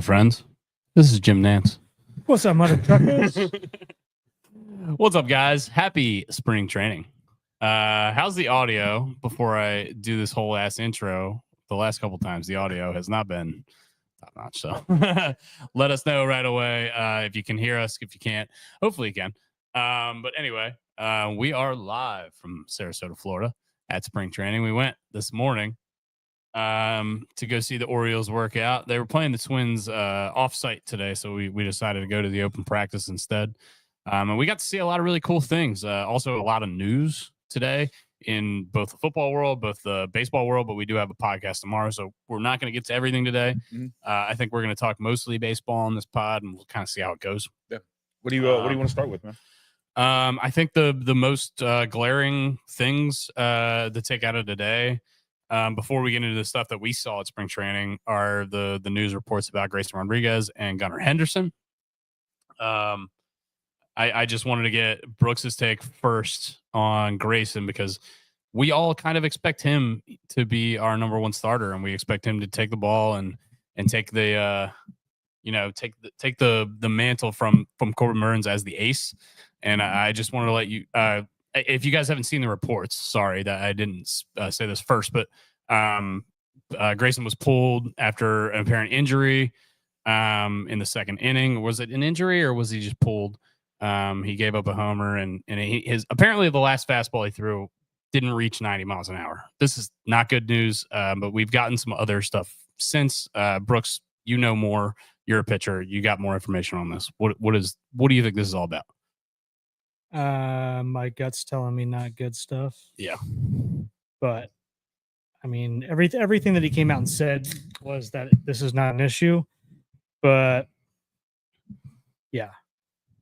friends. This is Jim Nance. What's up, mother truckers? What's up, guys? Happy spring training. How's the audio? Before I do this whole ass intro, the last couple times the audio has not been top notch. So let us know right away if you can hear us. If you can't, hopefully you can. But anyway, we are live from Sarasota, Florida at spring training. We went this morning to go see the Orioles work out. They were playing the Twins off-site today, so we decided to go to the open practice instead. And we got to see a lot of really cool things. Also, a lot of news today in both the football world, both the baseball world, but we do have a podcast tomorrow, so we're not going to get to everything today. Mm-hmm. I think we're going to talk mostly baseball on this pod, and we'll kind of see how it goes. Yeah. What do you want to start with, man? I think the most glaring things to take out of today, before we get into the stuff that we saw at spring training, are the news reports about Grayson Rodriguez and Gunnar Henderson. I just wanted to get Brooks's take first on Grayson, because we all kind of expect him to be our number one starter, and we expect him to take the ball and take the take the mantle from Corbin Burnes as the ace. And I just wanted to let you, if you guys haven't seen the reports, sorry that I didn't say this first, but Grayson was pulled after an apparent injury in the second inning. Was it an injury or was he just pulled? He gave up a homer, and his apparently the last fastball he threw didn't reach 90 miles an hour. This is not good news, but we've gotten some other stuff since. Brooks, you know more. You're a pitcher. You got more information on this. What do you think this is all about? My gut's telling me not good stuff. Yeah, but I mean, everything that he came out and said was that this is not an issue. But yeah,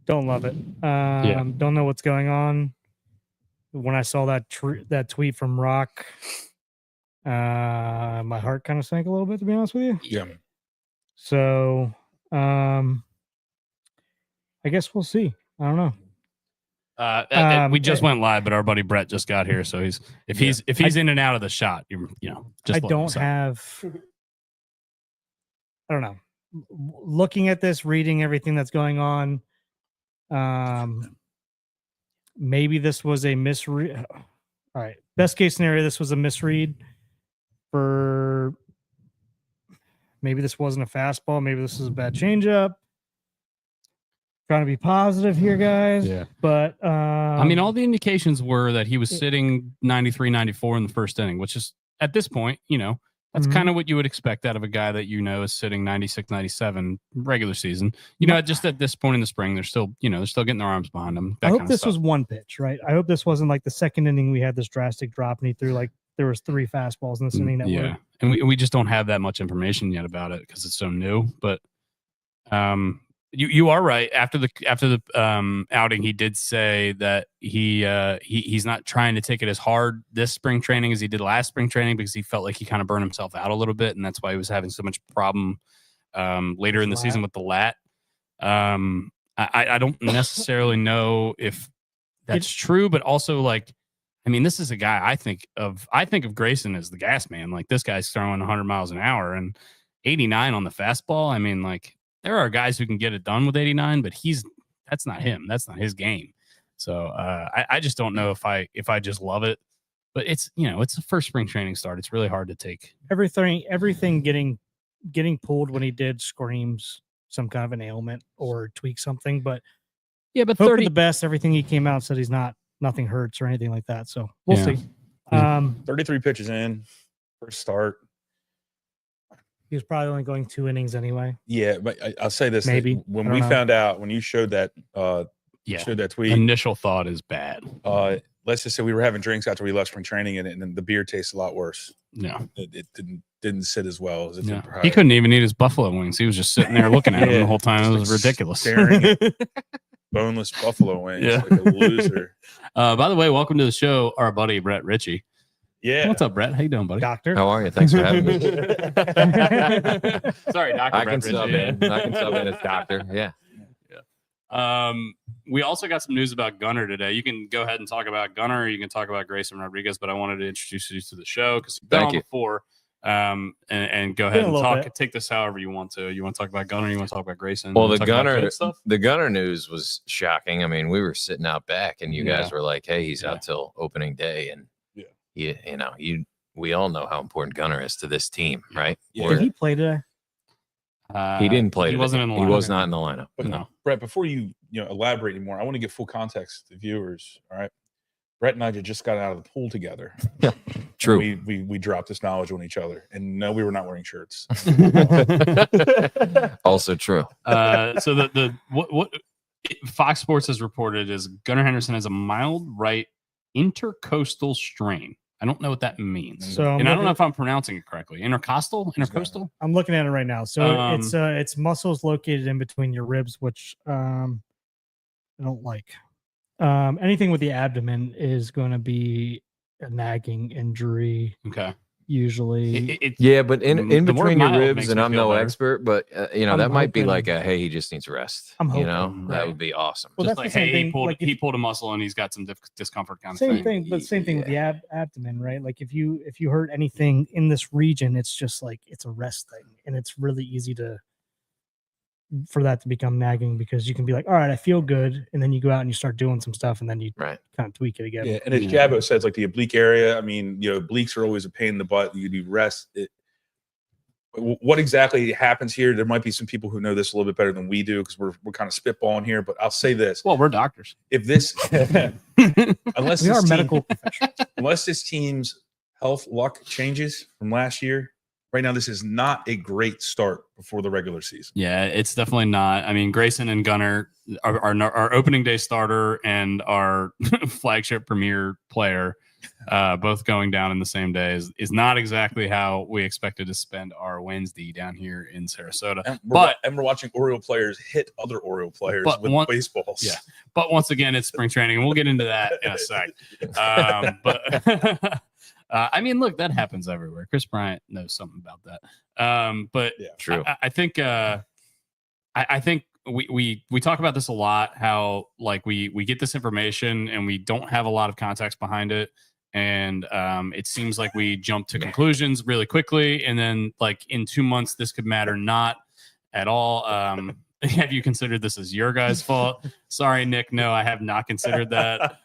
don't love it. Don't know what's going on. When I saw that tweet from Rock, my heart kind of sank a little bit, to be honest with you. Yeah. So, I guess we'll see. I don't know. We just went live, but our buddy Brett just got here, so he's in and out of the shot, just I don't know. Looking at this, reading everything that's going on, maybe this was a misread. All right, best case scenario, this was a misread. For maybe this wasn't a fastball, maybe this is a bad changeup. Trying to be positive here, guys. Yeah. But I mean, all the indications were that he was sitting 93, 94 in the first inning, which is at this point, that's kind of what you would expect out of a guy that is sitting 96, 97 regular season. Just at this point in the spring, they're still getting their arms behind them. I hope this was one pitch, right? I hope this wasn't like the second inning we had this drastic drop and he threw there was 3 fastballs in this inning. And we just don't have that much information yet about it because it's so new. But You are right. After the outing, he did say that he's not trying to take it as hard this spring training as he did last spring training, because he felt like he kind of burned himself out a little bit, and that's why he was having so much problem later in the season with the lat. I don't necessarily know if that's true, but also this is a guy I think of Grayson as the gas man. Like, this guy's throwing 100 miles an hour and 89 on the fastball. I mean, there are guys who can get it done with 89, but that's not him. That's not his game. So I just don't know if I just love it. But it's it's the first spring training start. It's really hard to take everything getting pulled when he did screams some kind of an ailment or tweak something. But yeah, but hope for the best. Everything he came out and said nothing hurts or anything like that. So we'll see. 33 pitches in, first start. He was probably only going 2 innings anyway. Yeah, but I'll say this: maybe when we found out, when you showed that, showed that tweet, initial thought is bad. Let's just say we were having drinks after we left spring training, and then the beer tastes a lot worse. Yeah, it didn't sit as well as it did. He couldn't even eat his buffalo wings. He was just sitting there looking at them the whole time. It was ridiculous. Staring at boneless buffalo wings, like a loser. By the way, welcome to the show, our buddy Brett Ritchie. Yeah. What's up, Brett? How you doing, buddy? Doctor. How are you? Thanks for having me. Sorry, Doctor. I can sub in. I can sub in as Doctor. Yeah. We also got some news about Gunnar today. You can go ahead and talk about Gunnar, or you can talk about Grayson Rodriguez, but I wanted to introduce you to the show because you've been on before. and go Been ahead a and little talk. bit. Take this however you want to. You want to talk about Gunner? You want to talk about Grayson? Well, You the wanna talk about Gunner, good stuff? the Gunner news was shocking. I mean, we were sitting out back, and you guys Yeah. were like, "Hey, he's Yeah. out till opening day," and Yeah. we all know how important Gunner is to this team, right? Yeah. Did Where he play today? he didn't play. He today. wasn't in the He lineup. was not in the lineup. But No. Brett, before you elaborate anymore, I want to give full context to the viewers. All right, Brett and I just got out of the pool together. True. We dropped this knowledge on each other, and no, we were not wearing shirts. Also true. So the what Fox Sports has reported is Gunnar Henderson has a mild right intercostal strain. I don't know what that means. So and I don't know if I'm pronouncing it correctly. Intercostal? I'm looking at it right now. So Um, it's muscles located in between your ribs, which I don't like. Anything with the abdomen is going to be a nagging injury, Okay. usually. Yeah, but in The word between your mild ribs, makes and me I'm feel no better. expert, but I'm that might be hoping- like a hey, he just needs rest. I'm You know, hoping, that right. would be awesome. Well, Just that's the like, same hey, thing, he pulled, like if- he pulled a muscle and he's got some discomfort kind of Same thing. thing, but same thing with the abdomen, right? Like if you hurt anything in this region, it's just like it's a rest thing, and it's really easy for that to become nagging because you can be like, all right, I feel good, and then you go out and you start doing some stuff, and then you Right. kind of tweak it again. Yeah, and as Jabbo says, like the oblique area. I mean, obliques are always a pain in the butt. You do rest. What exactly happens here? There might be some people who know this a little bit better than we do because we're kind of spitballing here. But I'll say this: Well, we're doctors. if this, unless We are this medical professionals. unless this team's health luck changes from last year, right now this is not a great start before the regular season. Yeah, it's definitely not. I mean, Grayson and Gunner, our opening day starter and our flagship premier player, both going down in the same day is not exactly how we expected to spend our Wednesday down here in Sarasota. And But- we're watching Oriole players hit other Oriole players But with one- baseballs. Yeah. But once again, it's spring training, and we'll get into that in a sec. But I mean, look, that happens everywhere. Chris Bryant knows something about that. But Yeah. True. I think I think we talk about this a lot. How like we get this information and we don't have a lot of context behind it, and it seems like we jump to conclusions really quickly, and then like in 2 months this could matter not at all. Have you considered this as your guys' fault? Sorry, Nick. No, I have not considered that.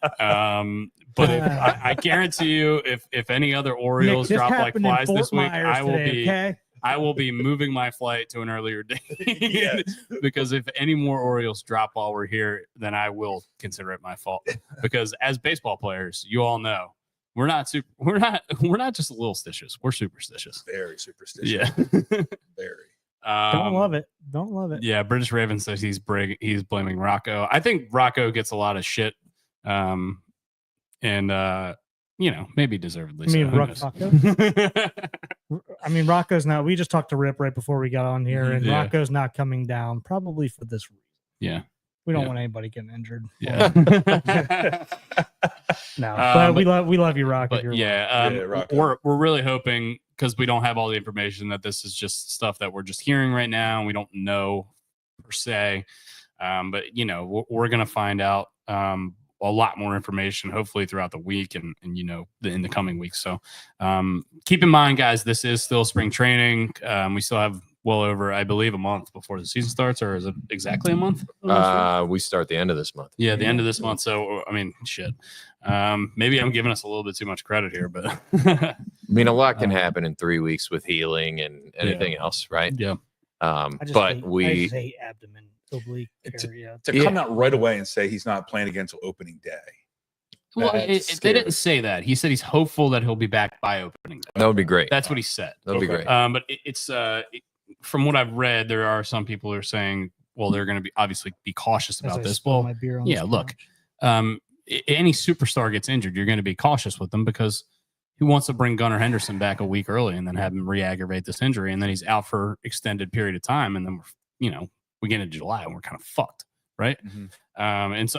But I guarantee you, if any other Orioles Nick, this drop like happened in flies Fort this week, Myers today, okay? I will be moving my flight to an earlier date. Yes. Because if any more Orioles drop while we're here, then I will consider it my fault. Because as baseball players, you all know we're not just a little stitious. We're superstitious. Very superstitious. Yeah. Very. Don't love it. Don't love it. Yeah, British Raven says he's blaming Rocco. I think Rocco gets a lot of shit, and maybe deservedly. I mean, so. I mean, Rocco's not. We just talked to Rip right before we got on here, and Yeah. Rocco's not coming down probably for this reason. Yeah, We don't Yeah. want anybody getting injured. yeah. No, but but- we love you, Rocco. But yeah, Yeah, Rocco. we're really hoping because we don't have all the information that this is just stuff that we're just hearing right now. And we don't know per se, but we're gonna find out a lot more information hopefully throughout the week and in the coming weeks. So keep in mind, guys, this is still spring training. We still have well over, I believe, a month before the season starts, or is it exactly a month? We start the end of this month. Yeah, the end of this month. So, I mean, shit. Maybe I'm giving us a little bit too much credit here, but I mean, a lot can happen in 3 weeks with healing and anything else, right? yeah. I just But hate, hate abdomen oblique It's- area. To come out right away and say he's not playing again until opening day. Well, That's they scary. didn't say that. He said he's hopeful that he'll be back by opening day. that would be great. That's what he said. That'd be Okay. great. But it's from what I've read, there are some people who are saying, well, they're going to be obviously be cautious As about I this. spill Well, my beer on yeah, this look, couch. Any superstar gets injured, you're going to be cautious with them because who wants to bring Gunnar Henderson back a week early and then have him re-aggravate this injury and then he's out for extended period of time and then we get into July and we're kind of fucked, right? Mhm.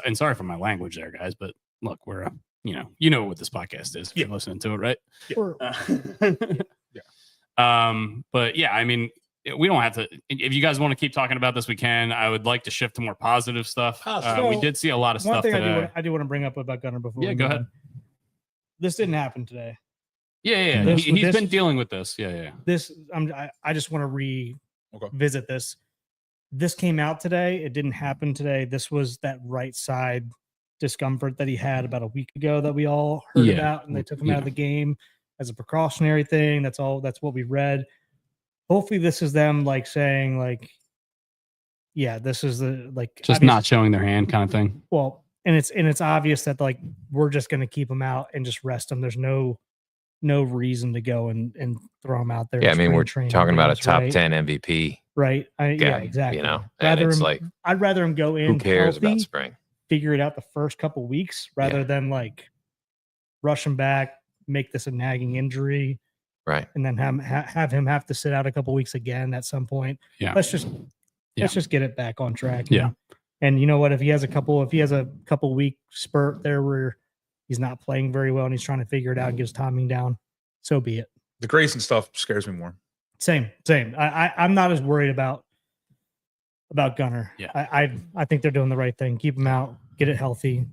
And sorry for my language there, guys, but look, we're you know what this podcast is if you're listening to it, right? But yeah, I mean, we don't have to. If you guys want to keep talking about this, we can. I would like to shift to more positive stuff. We So, did see a lot of One stuff thing today. I do want to bring up about Gunnar before. Yeah, we go move ahead. on. This didn't happen today. Yeah. This- He's this- been dealing with this. Yeah. This I just want to revisit this. This came out today. It didn't happen today. This was that right side discomfort that he had about a week ago that we all heard Yeah. about, and they took him out Yeah. of the game as a precautionary thing. That's all. That's what we read. Hopefully, this is them like saying like, yeah, this is the like Just obvious- not showing their hand kind of thing. well, and it's obvious that like we're just going to keep him out and just rest him. There's no reason to go and throw him out there. Yeah, I in mean, spring we're training talking about a games, top right? 10 MVP Right. guy. Yeah, exactly. You know, and Rather it's him, like, I'd rather him go in who cares healthy, about spring? figure it out the first couple weeks rather than like rush him back, make this a nagging injury, Right. and then have him have to sit out a couple weeks again at some point. Yeah. Let's just get it back on track. you Yeah. know? And you know what? If he has a couple week spurt there where he's not playing very well and he's trying to figure it out and get his timing down, so be it. The Grayson stuff scares me more. Same. I'm not as worried about Gunner. Yeah. I think they're doing the right thing. Keep him out, get it healthy.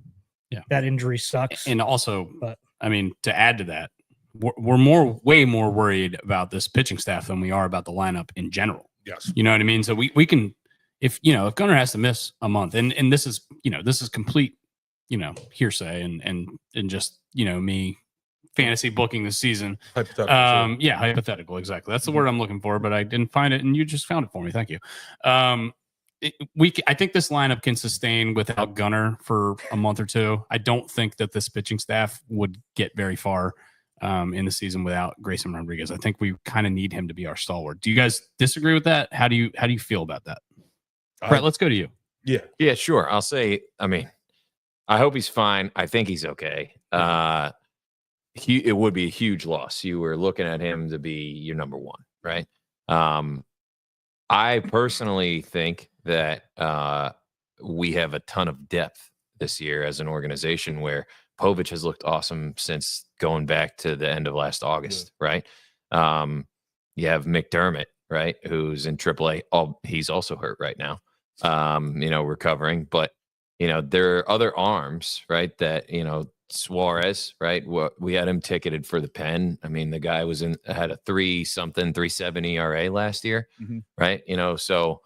Yeah. That injury sucks. And also, But- I mean, to add to that, we're way more worried about this pitching staff than we are about the lineup in general. Yes. You know what I mean? So we can, if Gunnar has to miss a month, and this is complete, hearsay and just, me fantasy booking this season. Hypothetical. Yeah, hypothetical. Exactly. That's the word I'm looking for, but I didn't find it, and you just found it for me. Thank you. I think this lineup can sustain without Gunnar for a month or two. I don't think that this pitching staff would get very far in the season without Grayson Rodriguez. I think we kind of need him to be our stalwart. Do you guys disagree with that? How do you feel about that? Brett, let's go to you. Yeah. Yeah, sure. I'll say, I mean, I hope he's fine. I think he's okay. It would be a huge loss. You were looking at him to be your number one, right? I personally think that we have a ton of depth this year as an organization where Povich has looked awesome since going back to the end of last August, right? You have McDermott, right, who's in AAA. He's also hurt right now, recovering. But, there are other arms, right, that, Suarez, right? We had him ticketed for the pen. I mean, the guy had a 3.7 ERA last year, right? So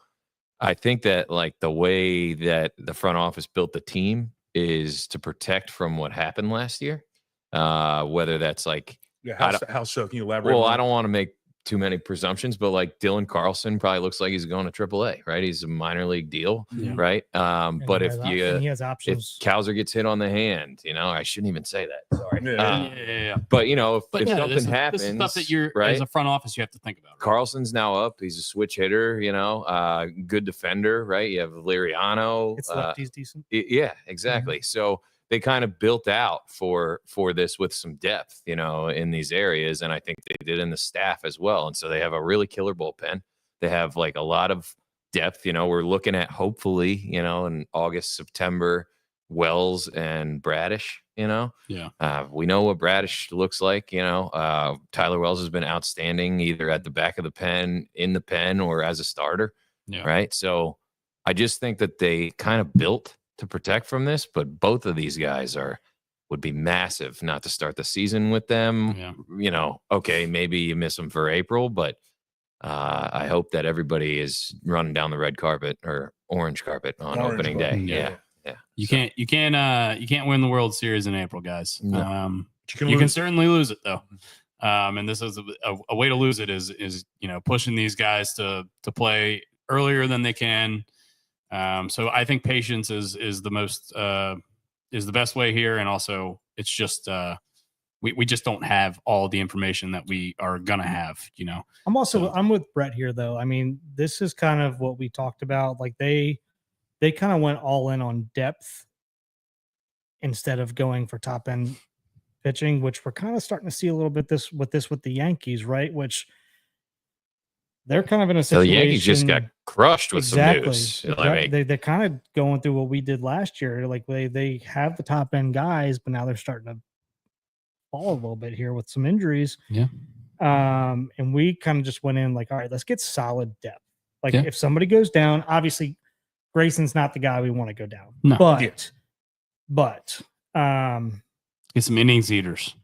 I think that like the way that the front office built the team is to protect from what happened last year. Whether that's like, Yeah. How so? Can you elaborate? well, on I that? don't want to make too many presumptions, but like Dylan Carlson probably looks like he's going to AAA, right? He's a minor league deal, Yeah. right? And But he if has you he has if options. Kowser gets hit on the hand, I shouldn't even say that. Sorry. Yeah. Yeah. But if But if yeah, something this happens, is stuff that you're right? as a front office you have to think about. Right? Carlson's now up. He's a switch hitter, good defender, right? You have Liriano. It's lefties decent. Yeah, exactly. So they kind of built out for this with some depth, in these areas, and I think they did in the staff as well. And so they have a really killer bullpen. They have like a lot of depth. We're looking at hopefully, in August, September, Wells and Bradish. Yeah. We know what Bradish looks like. Tyler Wells has been outstanding either at the back of the pen, in the pen, or as a starter. Yeah. Right. So I just think that they kind of built to protect from this, but both of these guys would be massive not to start the season with them. Yeah. Okay, maybe you miss them for April, but I hope that everybody is running down the red carpet or orange carpet on Orange opening carpet, day. yeah. Yeah. You can't win the World Series in April, guys. No. You can certainly lose it though. And this is a way to lose it is pushing these guys to play earlier than they can. So I think patience is the best way here, and also it's just we just don't have all the information that we are gonna have. I'm with Brett here though. I mean, this is kind of what we talked about. Like they kind of went all in on depth instead of going for top end pitching, which we're kind of starting to see a little bit with the Yankees, right? Which they're kind of in a So the situation. Yankees just got crushed with Exactly. some news. They're kind of going through what we did last year. Like they have the top end guys, but now they're starting to fall a little bit here with some injuries. Yeah. And we kind of just went in like, all right, let's get solid depth. Like Yeah. if somebody goes down, obviously Grayson's not the guy we want to go down. No. But Yeah. but Get some innings eaters.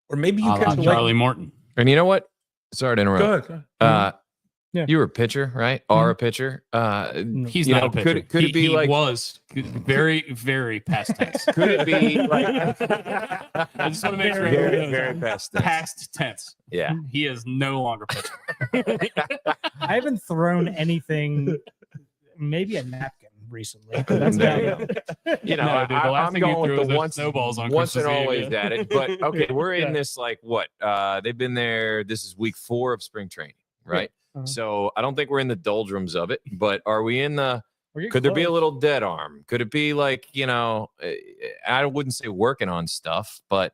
Or maybe you a la catch a Charlie Morton. And you know what? Sorry to interrupt. Go ahead. Go ahead. Yeah. You were a pitcher, right? Are a pitcher. He's You not know, a pitcher. could it be he like- was very, very past tense. Could it be like I just want to make sure very, everyone knows very that. past tense? Past tense. Yeah. He is no longer pitching. I haven't thrown anything, maybe a napkin recently. But that's There about you it. You know, No, dude, the last I'm thing you going threw with was the those once snowballs on once and Christmas Eve, always yeah. at it. But okay, we're in Yeah. this like what? They've been there. This is week 4 of spring training, right? Uh-huh. So I don't think we're in the doldrums of it, but are we in the? We're getting Could there be a close. little dead arm? Could it be like, you know, I wouldn't say working on stuff, but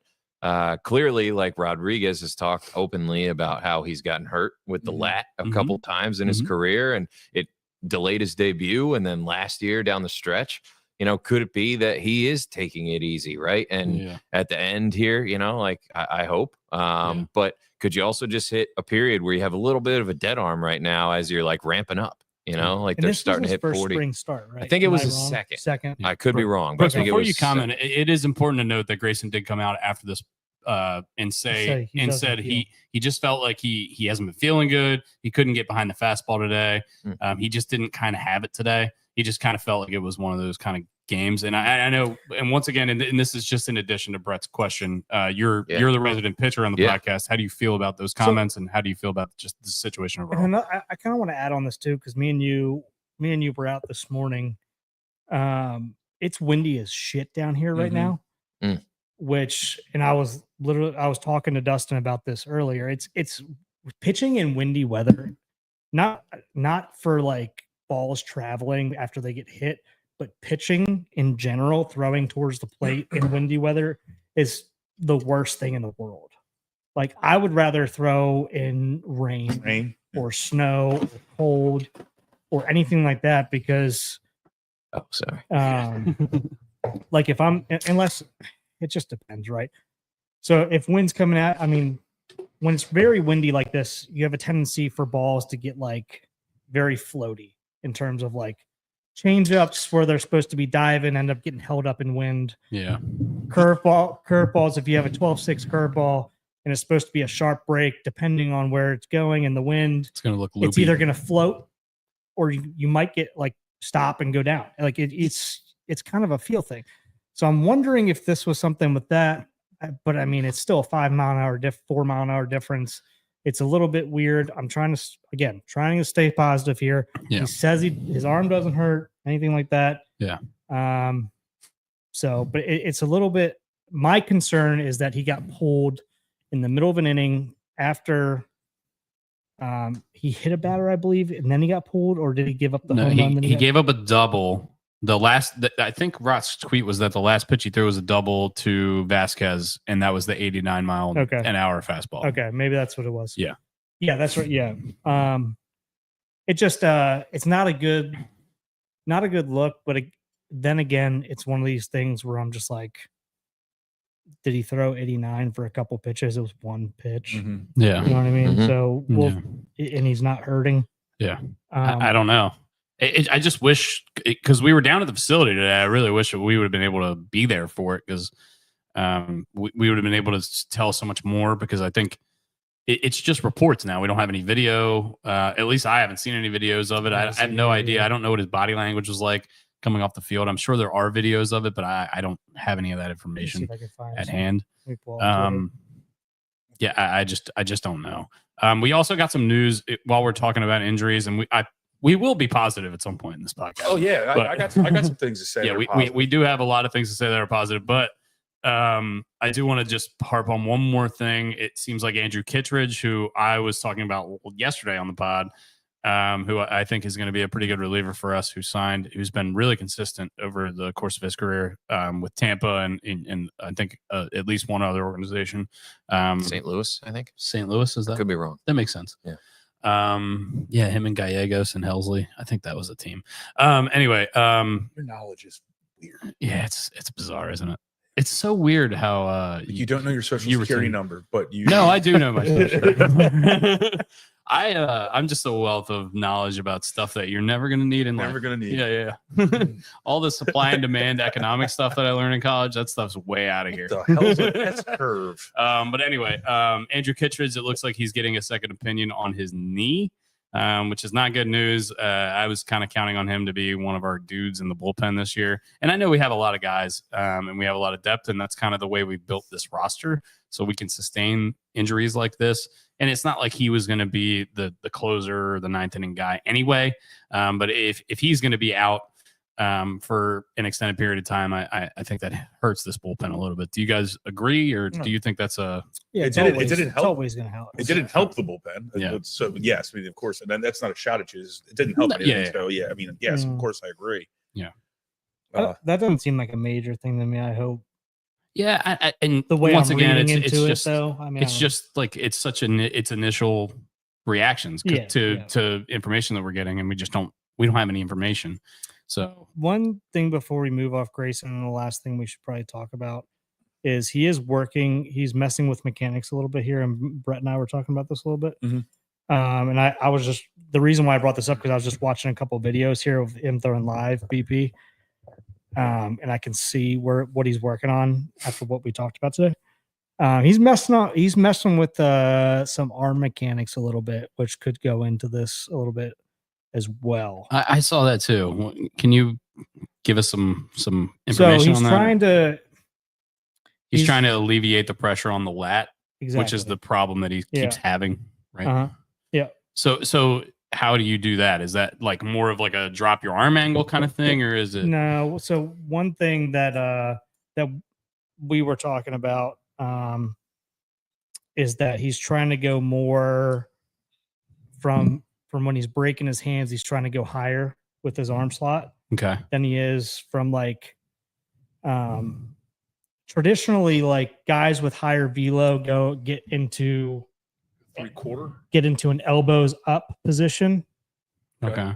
clearly, like Rodriguez has talked openly about how he's gotten hurt with the Mhm. lat a Mhm. couple times in his Mhm. career, and it delayed his debut. And then last year down the stretch, you know, could it be that he is taking it easy, right? And Yeah. at the end here, you know, like I hope. Yeah. But could you also just hit a period where you have a little bit of a dead arm right now as you're like ramping up? You know, like And they're this was starting to his hit first 40. spring start, right? think it Am was I his wrong? second. Second. Yeah. I could be wrong, but I Brooks, think it before was you comment, it is important to note that Grayson did come out after this and Say he doesn't said feel- he just felt like he hasn't been feeling good. He couldn't get behind the fastball today. Mm. He just didn't kind of have it today. He just kind of felt like it was one of those kind of games. And I know, and once again, and this is just in addition to Brett's question. You're the resident pitcher on the Yeah. podcast. How do you feel about those comments, and how do you feel about just the situation overall? And I kind of want to add on this too, because me and you were out this morning. It's windy as shit down here right Mhm. now. Mm. Which, and I was talking to Dustin about this earlier. It's pitching in windy weather, not for like balls traveling after they get hit, but pitching in general, throwing towards the plate in windy weather is the worst thing in the world. Like I would rather throw in rain or snow or cold or anything like that, because Oh, sorry. like if I'm, unless it just depends, right? So if wind's coming out, I mean, when it's very windy like this, you have a tendency for balls to get like very floaty in terms of like change ups where they're supposed to be diving, end up getting held up in wind. Yeah. Curveballs, if you have a 12-6 curveball and it's supposed to be a sharp break, depending on where it's going and the wind, It's going to look loopy. it's either going to float or you might get like stop and go down. Like it's kind of a feel thing. So I'm wondering if this was something with that, but I mean, it's still a 5 mile an hour 4 mile an hour difference. It's a little bit weird. I'm trying to stay positive here. Yeah. He says his arm doesn't hurt, anything like that. Yeah. So, but it's a little bit, my concern is that he got pulled in the middle of an inning after he hit a batter, I believe, and then he got pulled, or did he give up the No, home run? Then he gave up a double. I think Rott's tweet was that the last pitch he threw was a double to Vasquez, and that was the 89 mile Okay. an hour fastball. Okay, maybe that's what it was. Yeah. Yeah, that's right. Yeah. It just it's not a good look, but then again, it's one of these things where I'm just like, did he throw 89 for a couple pitches? It was one pitch. Mhm. Yeah. You know what I mean? Mhm. So and he's not hurting. Yeah. Um, I don't know. I just wish, because we were down at the facility today. I really wish that we would have been able to be there for it, because we would have been able to tell so much more, because I think it's just reports now. We don't have any video. At least I haven't seen any videos of it. I have no idea. I don't know what his body language was like coming off the field. I'm sure there are videos of it, but I don't have any of that let me see information if I can find at some. hand. Let me pull up Twitter. Yeah, I just don't know. We also got some news while we're talking about injuries, and we will be positive at some point in this podcast. Oh yeah, But- I got some things to say. Yeah, that are we positive. do have a lot of things to say that are positive, but I do want to just harp on one more thing. It seems like Andrew Kittredge, who I was talking about yesterday on the pod, who I think is going to be a pretty good reliever for us, who's been really consistent over the course of his career with Tampa and I think at least one other organization. St. Louis, I think. St. Louis, is that? Could be wrong. That makes sense. Yeah. Yeah, him and Gallegos and Helsley. I think that was a team. Anyway, Your knowledge is weird. yeah, it's bizarre, isn't it? It's so weird how You don't know your social you security retain- number, but you No, I do know my social. I'm just a wealth of knowledge about stuff that you're never going to need in Never life. gonna need. Yeah. All the supply and demand economic stuff that I learned in college, that stuff's way out of here. The hell's an S curve? But anyway, Andrew Kittredge, it looks like he's getting a second opinion on his knee, which is not good news. I was kind of counting on him to be one of our dudes in the bullpen this year. And I know we have a lot of guys and we have a lot of depth, and that's kind of the way we built this roster so we can sustain injuries like this. And it's not like he was going to be the closer or the ninth inning guy anyway. But if he's going to be out for an extended period of time, I think that hurts this bullpen a little bit. Do you guys agree, or do you think that's a? Yeah, It didn't it's help. always going to help. It didn't help the bullpen. Yeah. So yes, I mean, of course, and then that's not a shout at you. It didn't help No, anything. yeah. So yeah, I mean, yes, of Mm. course, I agree. Yeah. That doesn't seem like a major thing to me. I hope Yeah, and the way once I'm again, reading it's into just it, though. I mean, it's just like it's such it's initial reactions Yeah, to information that we're getting, and we don't have any information. So one thing before we move off Grayson, and the last thing we should probably talk about is he is working. He's messing with mechanics a little bit here, and Brett and I were talking about this a little bit. Mhm. And I was just the reason why I brought this up because I was just watching a couple of videos here of him throwing live BP, and I can see what he's working on after what we talked about today. He's messing with some arm mechanics a little bit, which could go into this a little bit as well. I saw that too. Can you give us some So information he's on that? he's trying to alleviate the pressure on the lat, exactly. which is the problem that he keeps having, right? Uh-huh. Yeah. So how do you do that? Is that like more of like a drop your arm angle kind of thing, or is it? No. So one thing that we were talking about is that he's trying to go more from when he's breaking his hands. He's trying to go higher with his arm slot Okay. than he is from like traditionally like guys with higher velo get into 3/4. an elbows up position Okay.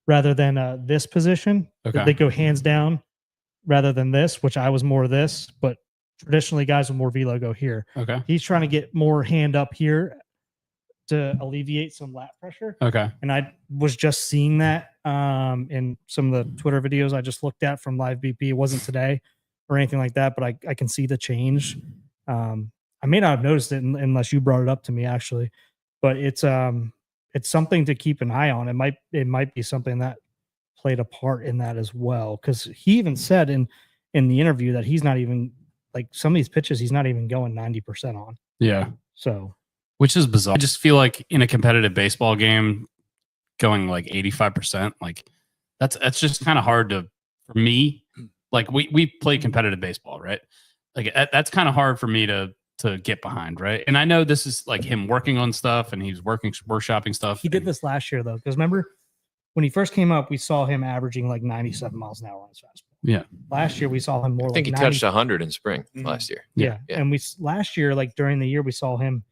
rather than this position. Okay. They go hands down rather than this, which I was more this, but traditionally guys with more velo go here. Okay. He's trying to get more hand up here to alleviate some lat pressure. Okay. And I was just seeing that in some of the Twitter videos I just looked at from Live BP. It wasn't today or anything like that, but I can see the change. I may not have noticed it unless you brought it up to me actually, but it's something to keep an eye on. It might be something that played a part in that as well. Cause he even said in the interview that he's not even like some of these pitches, he's not even going 90% on. Yeah. So Which is bizarre. I just feel like in a competitive baseball game, going like 85%, like that's just kind of hard for me. Like we play competitive baseball, right? Like that's kind of hard for me to get behind, right? And I know this is like him working on stuff and he's workshopping stuff. he did this last year though, because remember when he first came up, we saw him averaging like 97 miles an hour on his fastball. Yeah. Last year we saw him more. I think like he 90, touched 100 in spring Mhm. last year. Yeah. Yeah. And last year, like during the year, we saw him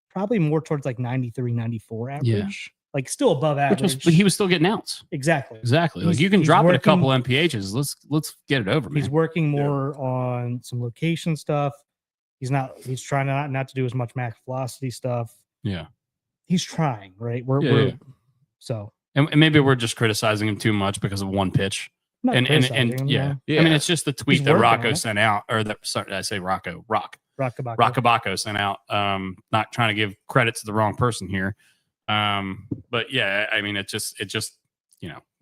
probably more towards like 93, 94 average. Yeah. Like still above average. But he was still getting outs. exactly. Exactly. Like He's- you can he's drop it a working- couple MPHs. Let's get it over, man. He's working more on some location stuff. He's trying not to do as much max velocity stuff. Yeah. He's trying, right? Yeah. So And maybe we're just criticizing him too much because of one pitch. I'm not And criticizing him, yeah. no. I mean, Yeah. it's just the tweet He's that working on Rocco it. sent out, or that sorry, I say Rock Rockabacco. Rockabaco sent out. Not trying to give credit to the wrong person here. But yeah, I mean, it just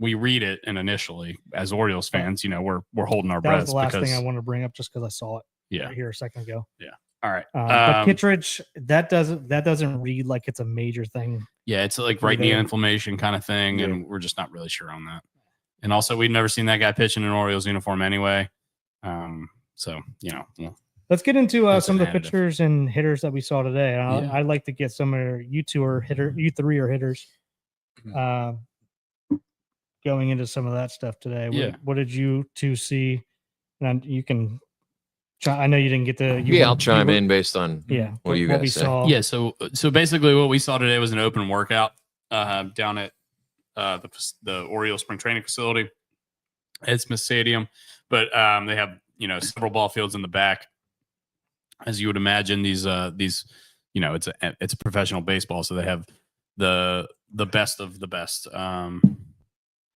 we read it, and initially as Orioles fans, we're holding our That was breaths the last because thing I wanted to bring up just because I saw it yeah. right here a second ago. All right. But Kittredge, that doesn't read like it's a major thing. Yeah, it's like right knee Yeah. inflammation kind of thing, and we're just not really sure on that. And also, we've never seen that guy pitch in an Orioles uniform anyway. So well, Let's get into That's some an of the additive. pitchers and hitters that we saw today. Yeah. I'd like to get some of you three are hitters. Going into some of that stuff today. Yeah. What did you two see? And you can. I know you didn't get to. I'll chime in based on Yeah. what do you we guys say? saw. yeah. So basically, what we saw today was an open workout down at the Orioles spring training facility at Smith Stadium, but they have several ball fields in the back, as you would imagine. These it's a professional baseball, so they have the best of the best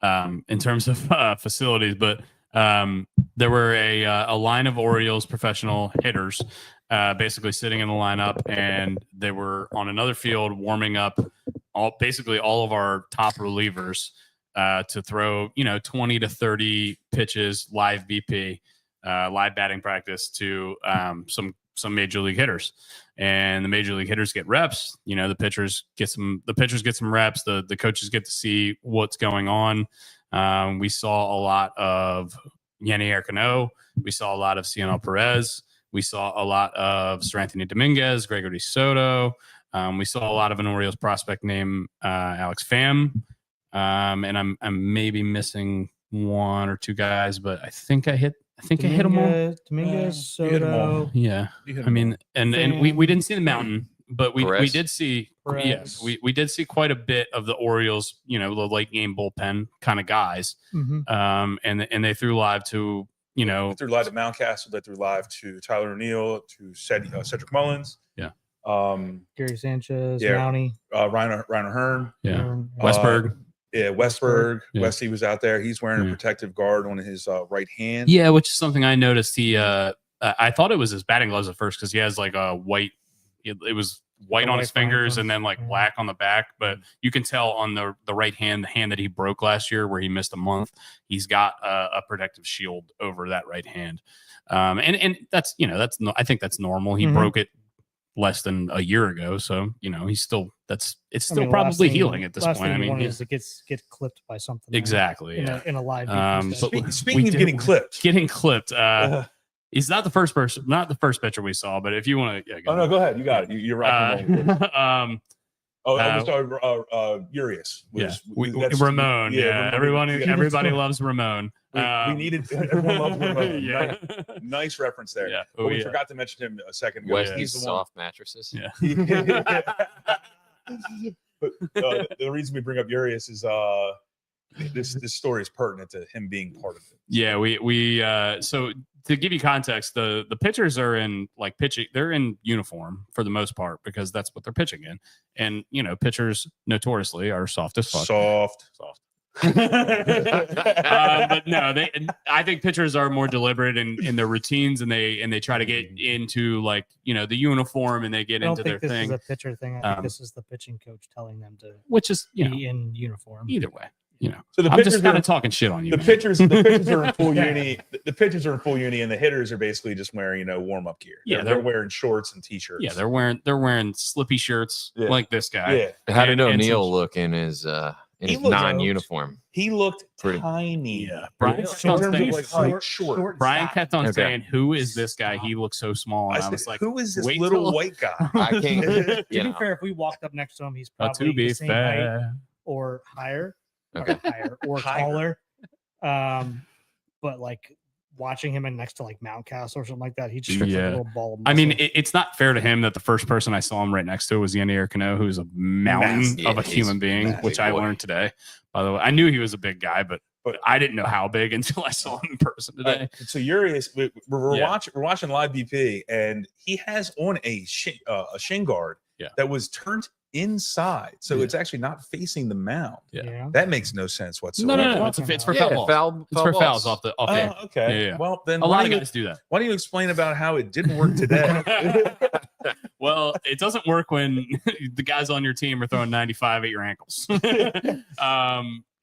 in terms of facilities. But there were a line of Orioles professional hitters basically sitting in the lineup, and they were on another field warming up basically all of our top relievers to throw 20 to 30 pitches live BP, live batting practice to some major league hitters. And the major league hitters get reps. The pitchers get some reps. The coaches get to see what's going on. We saw a lot of Yennier Cano. We saw a lot of Cionel Perez. We saw a lot of Seranthony Dominguez, Gregory Soto. We saw a lot of an Orioles prospect named Alex Pham. And I'm maybe missing one or two guys, but I think I hit them all. Dominguez, you hit 'em all. Soto. Yeah. You hit I 'em mean, and we didn't see the mountain, but we Perez. did see Perez. we did see quite a bit of the Orioles, the late game bullpen kind of guys. Mhm. And they threw live to They threw live to Mountcastle. They threw live to Tyler O'Neill, to Cedric Mullins. Yeah. Gary Sanchez, Yeah. Mountie, Ryan Hearn. Westberg. Westberg. Yeah. Westy was out there. He's wearing a Yeah. protective guard on his right hand. Yeah, which is something I noticed. I thought it was his batting gloves at first because he has like a white. It was white A on white his fingers line. and then like Yeah. black on the back, but you can tell on the right hand, the hand that he broke last year where he missed a month, he's got a protective shield over that right hand. And that's I think that's normal. He Mhm. broke it less than a year ago, so he's still it's still I mean, probably last thing- healing at this last point. thing I you mean, want yeah. is it get clipped by something. Exactly. In, Yeah. in a live. But Speaking we of getting did- clipped. Getting clipped. He's not the first pitcher we saw, but if you want to, Oh no, go ahead. You got it. You're right. Urias. Ramon. Yeah, everybody loves Ramon. We needed everyone loves Ramon. Yeah. Nice reference there. Yeah. But we forgot to mention him a second ago. Westy's He's the one. soft mattresses. Yeah. But the reason we bring up Urias is this story is pertinent to him being part of it. Yeah, we so to give you context, the pitchers are in like pitching, they're in uniform for the most part because that's what they're pitching in. And pitchers notoriously are soft as fuck. Soft. But no, I think pitchers are more deliberate in their routines and they try to get into like the uniform and they get I don't into their think this thing, is a pitcher thing. I think Um, this is the pitching coach telling them to which is be in uniform. either way. So the I'm pitchers just kind are, of talking shit on you. the man. pitchers are in full uni. The pitchers are in full uni, and the hitters are basically just wearing warm up gear. Yeah, they're wearing shorts and t-shirts. Yeah, they're wearing slippy shirts Yeah. like this guy. Yeah, How did And O'Neill some- look in his He looked- non-uniform? he looked Pretty- tiny. Yeah. Brian In kept terms on of, saying, like, height, short. Brian kept on Okay. saying, "Who is this guy? He looks so small." And I I was said, like, who is this wait little till- white guy? I can't. To You be know. fair, if we walked up next to him, he's "To probably be the same height fair." or higher, Okay. or higher or Higher. taller. But like watching him in next to like Mountcastle or something like that, he just looks like Yeah. a little ball. Of I mean, muscle. it's not fair to him that the first person I saw him right next to was Yennier Cano, who's a mountain Massive. of a Yeah, he's human being, massive which I boy. learned today. By the way, I knew he was a big guy, but I didn't know how big until I saw him in person today. So Urias, we're Yeah. watching live BP, and he has on a shin guard Yeah. that was turned inside, so Yeah. it's actually not facing the mound. Yeah. That makes no sense No, whatsoever. no. It's for Yeah, foul balls. foul It's for balls. fouls off the. Oh, okay. Yeah. Well, then A lot why of don't you- guys do that. Why don't you explain about how it didn't work today? Well, it doesn't work when the guys on your team are throwing 95 at your ankles.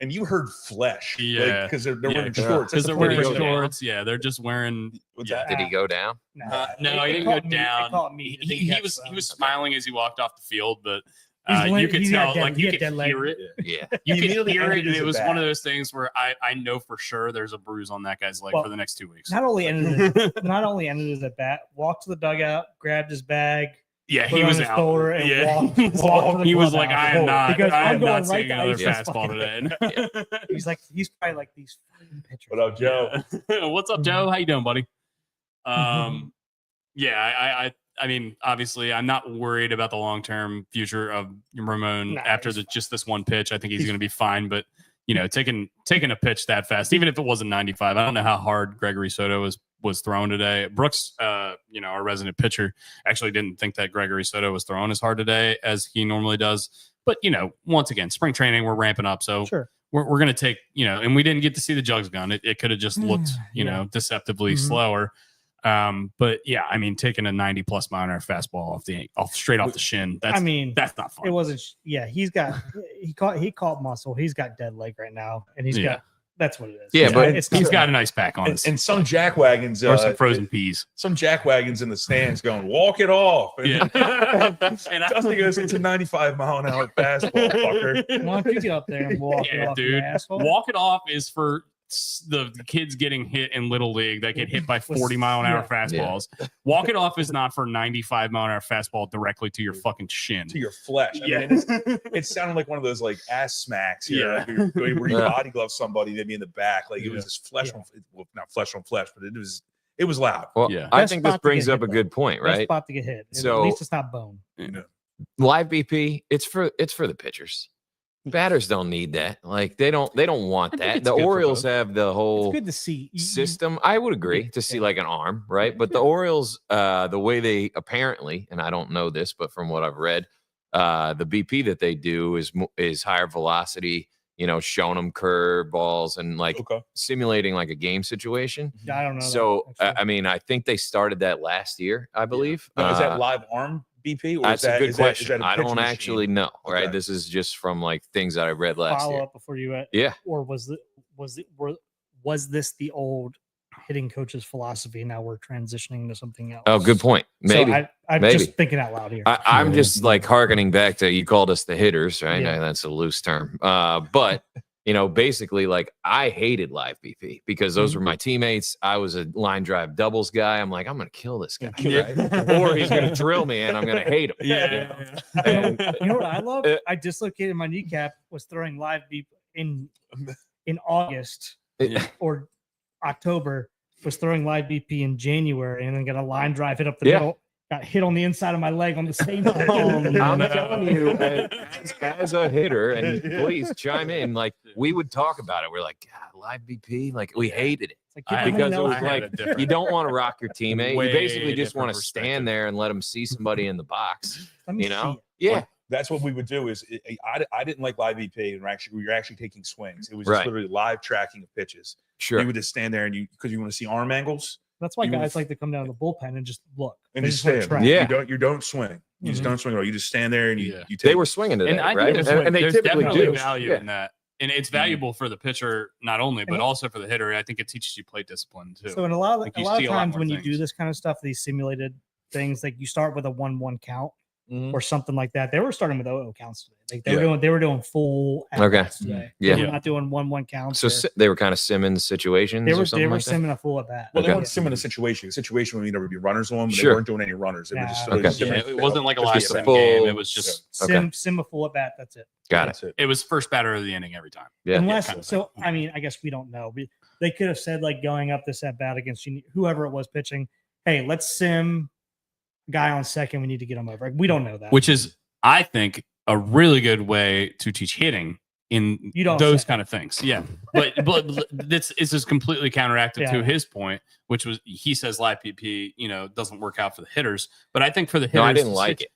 And you heard flesh, Yeah. because they're Yeah, wearing shorts. Because That's they're the wearing point of it. shorts. Yeah, they're just wearing. What's yeah. that? Did he go down? No, he didn't go down. He was smiling as he walked off the field, but you could tell, like you could hear it. Yeah. You He could immediately hear it, ended and his it was at one bat. of those things where I know for sure there's a bruise on that guy's leg Well, for the next 2 weeks. not only ended as a bat, walked to the dugout, grabbed his bag, Yeah, put he it on was his out. shoulder, and Yeah, walked he was, to the he was like, clubhouse. I am not. Because I I'm am going not right seeing to another ice this fastball today. he's probably like these fucking pitchers. What up, Joe? What's up, Joe? How you doing, buddy? Yeah, I mean, obviously, I'm not worried about the long-term future of Ramon Nah, after he's just this one pitch. I think he's going to be fine, but taking a pitch that fast, even if it wasn't 95, I don't know how hard Gregory Soto was was throwing today. Brooks, you know, our resident pitcher, actually didn't think that Gregory Soto was throwing as hard today as he normally does. But, you know, once again, spring training, we're ramping up. So Sure. we're going to take, you know, and we didn't get to see the jugs gun. It could have just looked, you Yeah. know, deceptively Mhm. slower. But yeah, I mean, taking a 90+ mile an hour fastball straight off the shin. That's, I mean, that's not fun. it wasn't. Yeah, he caught muscle. He's got dead leg right now, and he's Yeah. got. That's what it is. Yeah, but it's He's not- got a nice back on us. And some jackwagons, Or some frozen peas. some jackwagons in the stands going, walk it off. Yeah. And Dusty goes, it's a 95-mile-an-hour fastball, fucker. Why don't you get up there and walk it Yeah, off, dude. you asshole? Walk it off is for the kids getting hit in little league that get hit by 40-mile-an-hour fastballs. Walk it off is not for 95-mile-an-hour fastball directly to your fucking shin. To your flesh. I Yeah. mean, it sounded like one of those like ass smacks here, Yeah. like, where you Yeah. body glove somebody, they'd be in the back. Like it was just flesh Yeah. on, well, not flesh on flesh, but it was loud. Well, Yeah. I Best think this spot to brings get up hit, a though. good point, Best right? spot to get hit. So- At least it's not bone. Live BP, it's for the pitchers. Batters don't need that. Like they don't want I think that. it's The good for Orioles both. have the It's whole good to see. system. I would agree to see like an arm, right? But the Orioles, the way they apparently, and I don't know this, but from what I've read, the BP that they do is higher velocity. You know, showing them curve balls and like Okay. simulating like a game situation. I don't know. So that, actually. I mean, I think they started that last year, I believe. Now, is that live arm BP? Or That's is that, a good is that- is question. that a I pitch don't machine? actually know. Right, Okay. this is just from like things that I read last follow year. up before you. Yeah, Or was this the old hitting coach's philosophy? Now we're transitioning to something else. Oh, good point. So Maybe. I'm Maybe. just thinking out loud here. I'm just like hearkening back to you called us the hitters, right? Yeah. That's a loose term. But you know, basically, like I hated live BP because those Mm-hmm. were my teammates. I was a line drive doubles guy. I'm like, I'm gonna kill this guy, Yeah. or he's gonna drill me, and I'm gonna hate him. Yeah. And- You know what I love? Uh, I dislocated my kneecap. Was throwing live beep in August Yeah. or October. Was throwing live BP in January and then got a line drive hit up the Yeah. middle. Got hit on the inside of my leg on the same. I'm no. telling you, as a hitter, and please chime in. Like we would talk about it. We're like, God, live BP. Like we hated it. It's like, I- get because behind it was that I had like a different- you don't want to rock your teammate. You Way basically just want to different stand perspective. there and let them see somebody in the box. Let me You know? see Yeah. That's what we would do. I didn't like live BP, and we were actually taking swings. It was just Right. literally live tracking of pitches. Sure. You would just stand there and because you want to see arm angles That's why You guys would- like to come down to the bullpen and just look. and They just wanna stand. track. Yeah. You don't swing. You just Mhm. don't swing at all. You just stand there and you Yeah. you take They were swinging today, And I right? think And they there's typically definitely do. value Yeah. in that. And it's valuable for the pitcher, not only, but And- also for the hitter. I think it teaches you plate discipline too. So in a lot Like, of you see a lot times more when you do things. this kind of stuff, these simulated things, like you start with a 1-1 count Mhm. or something like that. They were starting with 0 counts today. Like Yeah. they were doing full Okay. at-bats today. Yeah. They were not doing 1-1 counts. So or- they were kind of Simmons situations they or were something like that? simming a full at bat. Well, they Okay. weren't simming a situation. A situation when there would be runners on, but Sure. they weren't doing any runners. They were just Nah. literally Okay. yeah, simming it wasn't like a just live be sim full- game. It was just Okay. Sim a full at bat. That's it. Got it. That's it. it was first batter of the inning every time. Yeah. Unless kind of so, I mean, I guess we don't know. They could have said like going up this at bat against whoever it was pitching. Hey, let's sim guy on second. We need to get him over. Like, we don't know that. Which is, I think, a really good way to teach hitting in You don't those say. kind of things. Yeah. but this is just completely counteractive Yeah. to his point, which was he says live PP, doesn't work out for the hitters. But I think for the hitters, No, I didn't like it.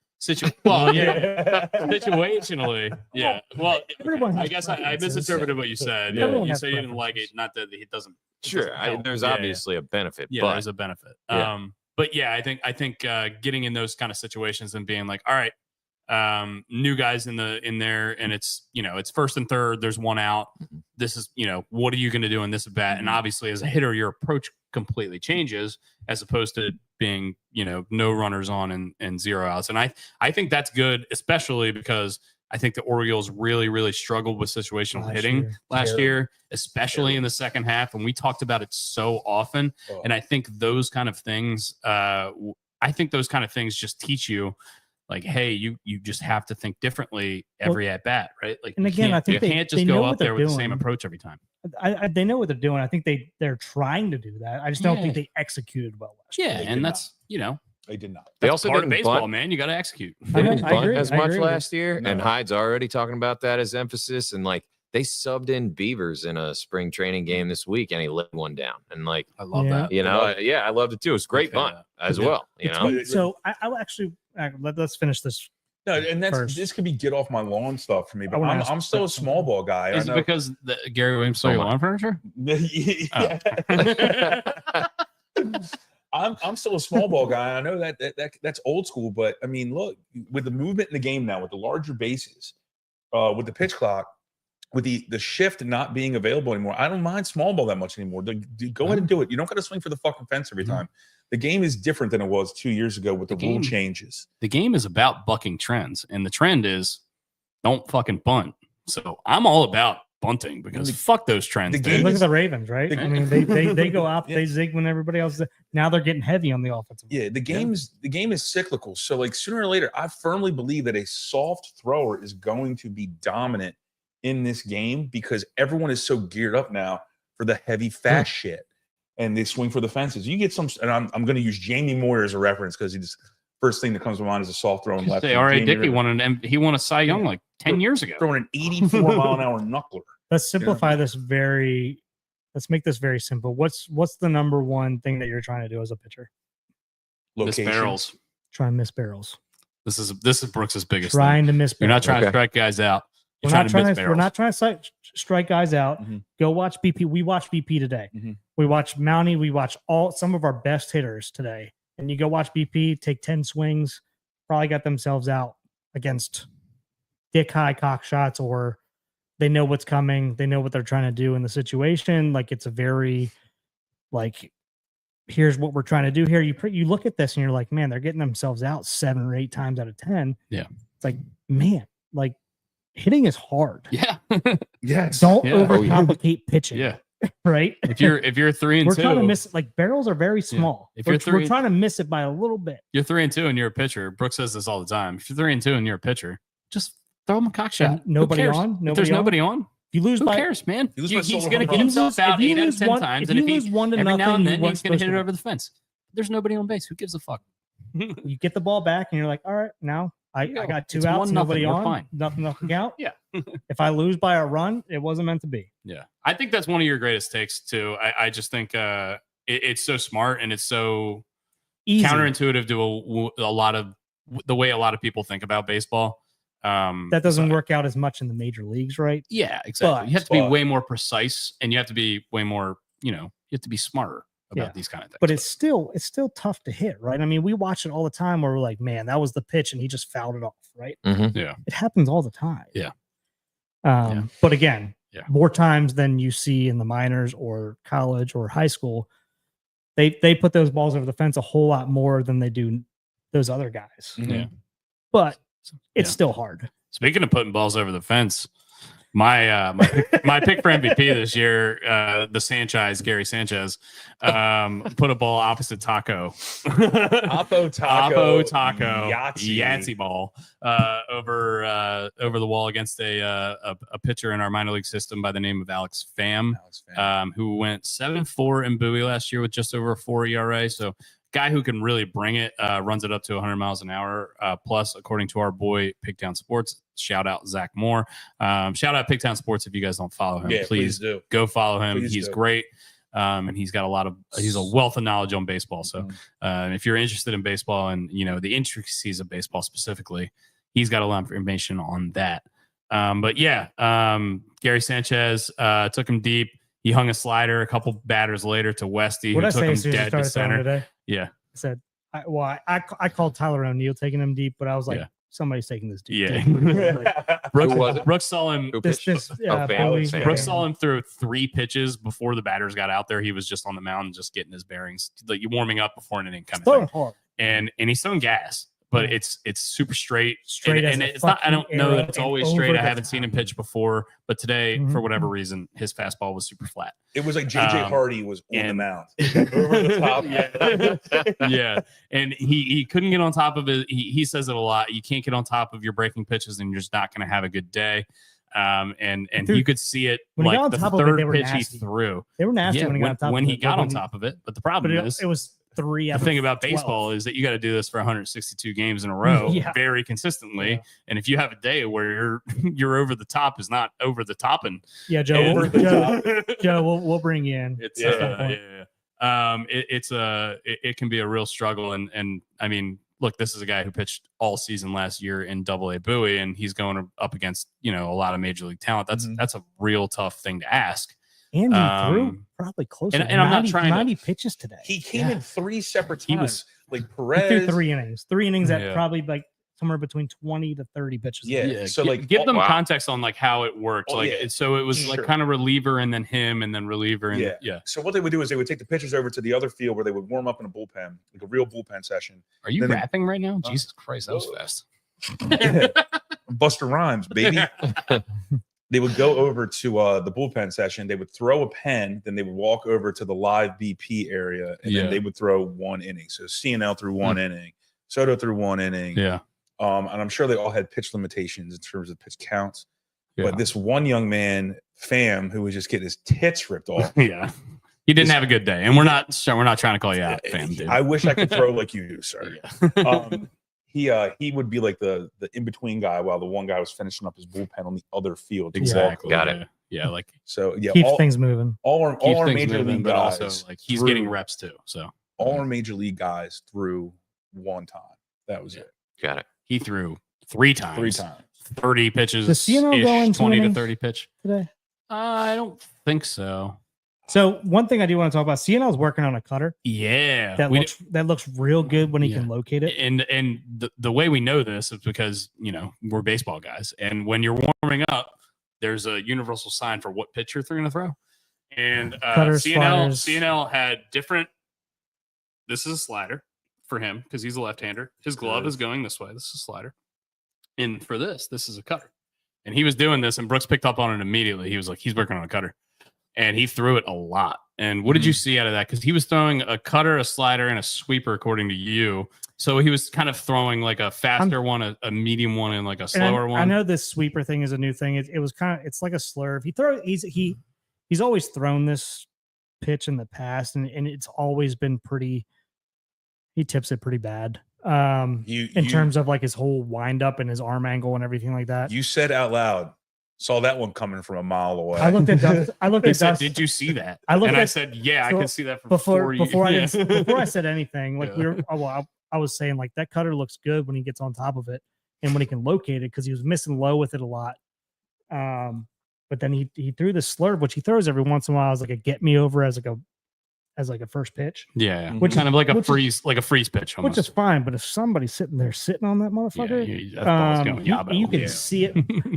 Well, yeah. Situationally, yeah. Well, Everyone I has guess I preferences. misinterpreted what you said. Yeah. Everyone You has said you didn't like it, preferences. not that it doesn't. it Sure. doesn't help. There's Yeah, yeah. obviously a benefit, Yeah, but there's a benefit. Yeah. But yeah, I think getting in those kind of situations and being like, all right, new guys in there, and it's it's first and third. There's one out. Mhm. This is what are you going to do in this at bat? And obviously, as a hitter, your approach completely changes as opposed to being no runners on and 0 outs. And I think that's good, especially because I think the Orioles really, really struggled with situational Last hitting year. last Terrible. year, especially in the second half. And we talked about it so often. Oh. And I think those kind of things, just teach you, like, hey, you just have to think differently every at bat, right? Like, And you again, can't- I think you they- can't they just know go what up there they're with the same doing. approach every time. They know what they're doing. I think they're trying to do that. I just don't think Yeah. they executed well. last Yeah, year. They and did that's They did not. they that's also part of didn't baseball, bunt. man. You got to execute. They I know, didn't I bunt agree, as I much agree with last year, and No. Hyde's already talking about that as emphasis. And like They subbed in Beavers in a spring training game this week, and he laid one down. And like, I love Yeah. that. you know, yeah, I loved it too. It's great Okay, fun as Yeah. well. You know, But- So I'll actually let's finish this. No, and that's First. this could be get off my lawn stuff for me, I but wanna I'm, ask I'm still a something. small ball guy. I Is it know. because Gary Williams stole Oh your my. lawn furniture? I'm still a small ball guy. I know that's old school, but I mean, look, with the movement in the game now, with the larger bases, with the pitch clock, with the shift not being available anymore, I don't mind small ball that much anymore. Go ahead and do it. You don't got to swing for the fucking fence every time. The game is different than it was 2 years ago with the rule game- changes. The game is about bucking trends, and the trend is don't fucking bunt. So I'm all about bunting because fuck those trends. the dude. game Look is- at the Ravens, right? the- I mean, they go out, Yeah. they zig when everybody else. Now they're getting heavy on the offensive. Yeah, the game is cyclical. So like sooner or later, I firmly believe that a soft thrower is going to be dominant in this game because everyone is so geared up now for the heavy fast shit and they swing for the fences. You get some, and I'm going to use Jamie Moyer as a reference because he's first thing that comes to mind is a soft throwing left. Say R.A. Dickey he won a Cy Young like 10 years ago. throwing an 84 mile an hour knuckler. Let's simplify this very. Let's make this very simple. What's the number one thing that you're trying to do as a pitcher? Miss Location. barrels. Try and miss barrels. This is Brooks's biggest thing. Trying to miss barrels. You're not trying to Okay. strike guys out. You're We're not trying to miss trying to. We're barrels. not trying to strike guys out. Mhm. Go watch BP. We watched BP today. Mhm. We watched Mountie. We watched some of our best hitters today. And you go watch BP take 10 swings, probably got themselves out against dick high cock shots, or they know what's coming. They know what they're trying to do in the situation. Like it's a very like, here's what we're trying to do here. You look at this and you're like, man, they're getting themselves out 7 or 8 times out of 10. Yeah. It's like, man, like hitting is hard. Yeah. Yes. Don't Yeah. Oh, yeah. overcomplicate pitching. Yeah. Right. If you're 3 and We're 2, trying to miss like barrels are very small. If we're, you're three- we're trying to miss it by a little bit. you're 3 and 2 and you're a pitcher. Brooks says this all the time. If you're 3 and 2 and you're a pitcher, just throw him a cock shot. And Who nobody cares? on. If there's nobody on, You lose who by cares, man? You lose by He's solo going to home get run. himself out if you 8 out lose of 10 one- times, if and you if he lose 1 to every now nothing, and you then weren't he's going to supposed hit to it win. over the fence. There's nobody on base. Who gives a fuck? You get the ball back and you're like, all right, now I got 2 It's outs, 1-0. nobody We're on, fine. nothing out. Yeah. If I lose by a run, it wasn't meant to be. Yeah, I think that's one of your greatest takes too. I just think it's so smart and it's so Easy. counterintuitive to a lot of the way a lot of people think about baseball. That doesn't work out as much in the major leagues, right? Yeah, exactly. But- you have to be but- way more precise, and you have to be way more. You have to be smarter about Yeah. these kind of things. But it's still tough to hit, right? I mean, we watch it all the time where we're like, man, that was the pitch and he just fouled it off, right? Mhm. It happens all the time. Yeah. But again, Yeah. more times than you see in the minors or college or high school, they put those balls over the fence a whole lot more than they do those other guys. Yeah. But it's Yeah. still hard. Speaking of putting balls over the fence, my pick for MVP this year, the Sanchez, Gary Sanchez, put a ball opposite Taco. Oppo Oppo Taco Yahtzee. Yahtzee ball over the wall against a pitcher in our minor league system by the name of Alex Pham, Alex Pham. who went 7-4 in Bowie last year with just over a 4 ERA. So guy who can really bring it, runs it up to 100 miles an hour. Plus, according to our boy Pigtown Sports, shout out Zach Moore. Shout out Pigtown Sports if you guys don't follow him. Yeah, please do. Go follow him. Please He's do. great. And he's got he's a wealth of knowledge on baseball. So Mhm. if you're interested in baseball and the intricacies of baseball specifically, he's got a lot of information on that. But yeah, Gary Sanchez took him deep. He hung a slider a couple batters later to Westy, What who I took say him as soon as you dead to started throwing center. today, Yeah, I said, I called Tyler O'Neill taking him deep, but I was like, Yeah. somebody's taking this deep. yeah. Who was it? Brooks saw him. Who This, pitched? this, Oh, Bowie- Alex Pham. Brooks saw him throw 3 pitches before the batters got out there. He was just on the mound, just getting his bearings, like you warming up before an inning kind of throwing thing. hard. And he's throwing gas, but Yeah. it's super straight. Straight as and a it's not. I don't fucking know arrow that it's and always over straight. I the haven't seen him top. pitch before, but today, for Mhm. whatever reason, his fastball was super flat. It was like JJ Um, Hardy was on the and- mound. Over the top. Yeah, and he couldn't get on top of it. He says it a lot. You can't get on top of your breaking pitches, and you're just not going to have a good day. And Dude, you could see it when he got like on the top of it, third they were pitch he nasty. threw. They were nasty Yeah, when he got on top. when of he it. got But on top of it. But the problem But is, it was 3 the out thing of about 12. baseball is that you got to do this for 162 games in a row, Yeah. very consistently. Yeah. And if you have a day where you're over the top is not over the top, and Yeah, Joe. Over the Joe, we'll bring you in. it's Yeah. at some point. it can be a real struggle. And I mean, look, this is a guy who pitched all season last year in Double-A Bowie, and he's going up against a lot of major league talent. That's a real tough thing to ask. And he threw Um, probably close and to I'm not 90, trying to- 90 pitches today. He came in 3 separate He times. was- Like He Perez. threw 3 innings. 3 innings at Yeah. probably like somewhere between 20 to 30 pitches. Yeah. So like give them wow. context on like how it worked. Oh, like yeah. so it was like Sure. kind of reliever and then him and then reliever and Yeah. So what they would do is they would take the pitchers over to the other field where they would warm up in a bullpen, like a real bullpen session. Are you Then they- rapping right now? Huh? Jesus Christ, that was Whoa. fast. Buster Rhymes, baby. They would go over to the bullpen session. They would throw a pen, then they would walk over to the live BP area, and Yeah. then they would throw 1 inning. So CNL threw 1 inning, Soto threw 1 inning. Yeah. And I'm sure they all had pitch limitations in terms of pitch counts. Yeah. But this one young man, Pham, who was just getting his tits ripped off. Yeah. He didn't This- have a good day. And we're not trying to call you out, fam, dude. I wish I could throw like you do, sir. Yeah. He would be like the in between guy while the one guy was finishing up his bullpen on the other field. to walk Exactly. Got yeah. it. Yeah, like So yeah, Keeps all, things moving. all our keeps things major moving, league but guys, also like he's threw- getting reps too. So all our major league guys threw 1 time. That was it. Got it. he threw 3 times. 3 times. 30 pitches. Does CNL go into 20 to innings? 30 pitch. Today. I don't think so. So one thing I do want to talk about, CNL is working on a cutter Yeah. that looks real good when he can locate it. And the way we know this is because we're baseball guys, and when you're warming up, there's a universal sign for what pitch you're going to throw. And Cutters, sliders. CNL had different. This is a slider for him because he's a left-hander. His glove is going this way. This is a slider, and for this is a cutter. And he was doing this, and Brooks picked up on it immediately. He was like, he's working on a cutter, and he threw it a lot. And what did you see out of that? Because he was throwing a cutter, a slider, and a sweeper, according to you. So he was kind of throwing like a faster one, a medium one, and like a And slower one. I know this sweeper thing is a new thing. It was it's like a slurve. He's always thrown this pitch in the past, and it's always been pretty. He tips it pretty bad. In terms of like his whole wind up and his arm angle and everything like that. You said out loud, saw that one coming from a mile away. I looked at Dust. I looked They at said, Dust "Did you see that?" I looked and I at- said, "Yeah, I so could see that from before Yeah. before I said anything. Like Yeah. I was saying like that cutter looks good when he gets on top of it and when he can locate it because he was missing low with it a lot. But then he threw this slurve, which he throws every once in a while as like a get me over as like a first pitch, Yeah, Which kind of like a which is- freeze pitch, almost. which is fine. But if somebody's sitting on that motherfucker, that ball's going you yabo. can Yeah. see it.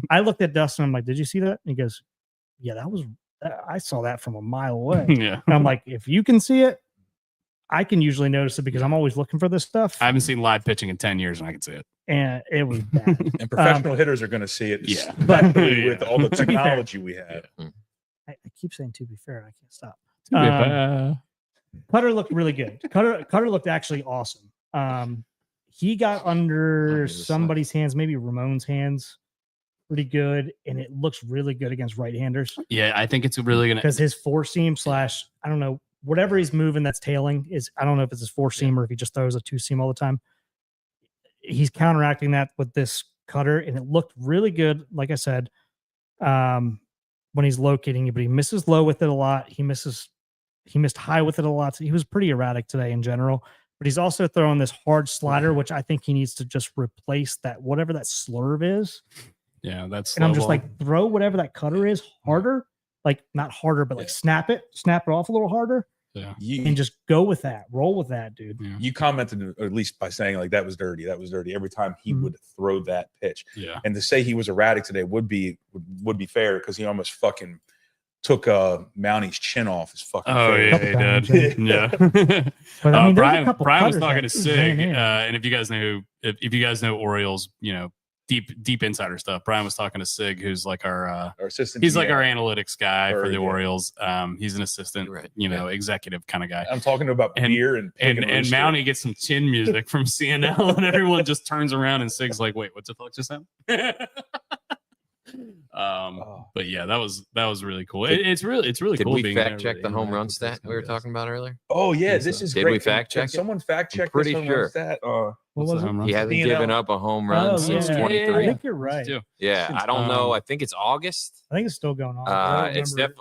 I looked at Dustin. I'm like, "Did you see that?" And he goes, "Yeah, I saw that from a mile away." Yeah, And I'm like, "If you can see it, I can usually notice it because I'm always looking for this stuff." I haven't seen live pitching in 10 years, and I can see it. And it was bad. and professional hitters are going to see it, Yeah. especially Yeah. with all the To be fair. technology we have. I keep saying to be fair, I can't stop. Cutter looked really good. Cutter looked actually awesome. He got under this side. somebody's hands, maybe Ramon's hands, pretty good, and it looks really good against right-handers Yeah, I think it's really gonna. because his four seam / I don't know, whatever he's moving that's tailing is, I don't know if it's his four seam or if he just throws a two seam all the time. He's counteracting that with this cutter, and it looked really good. Like I said, when he's locating it, but he misses low with it a lot. He missed high with it a lot. So he was pretty erratic today in general, but he's also throwing this hard slider, which I think he needs to just replace that, whatever that slurve is. Yeah, that's. And I'm slow just ball. like, throw whatever that cutter is harder, like not harder, but like snap it off a little harder Yeah. and just go with that, roll with that, dude. Yeah. You commented, or at least by saying like that was dirty every time he Mhm. would throw that pitch. Yeah. And to say he was erratic today would be fair because he almost fucking took Mounty's chin off his fucking Oh face. yeah, Couple he times, did. Yeah. But I mean, there's a Brian couple was cutters talking that to ran Sig, in. and if you guys know, if you guys know Orioles, deep insider stuff. Brian was talking to Sig, who's like our Our assistant. he's like GM. our analytics guy for Or, the yeah. Orioles. He's an assistant, Right. executive kind of guy. I'm talking about And- beer and pig And rooster. Mounty gets some chin music from CNL, and everyone just turns around and Sig's like, "Wait, what the fuck just happened?" But yeah, that was really cool. It's really Did cool. we being fact there check to the home interact run with stat those we were guys. talking about earlier? Oh yeah, Think this so. is Did great. we fact Can check it? someone fact check pretty this home sure. run stat? What What's was the it? home run He stat? hasn't You given know- up a home run Oh, since yeah. 23. I think you're right. Too. Yeah, I don't know. Um, I think it's August. I think it's still going on. I don't It's remember.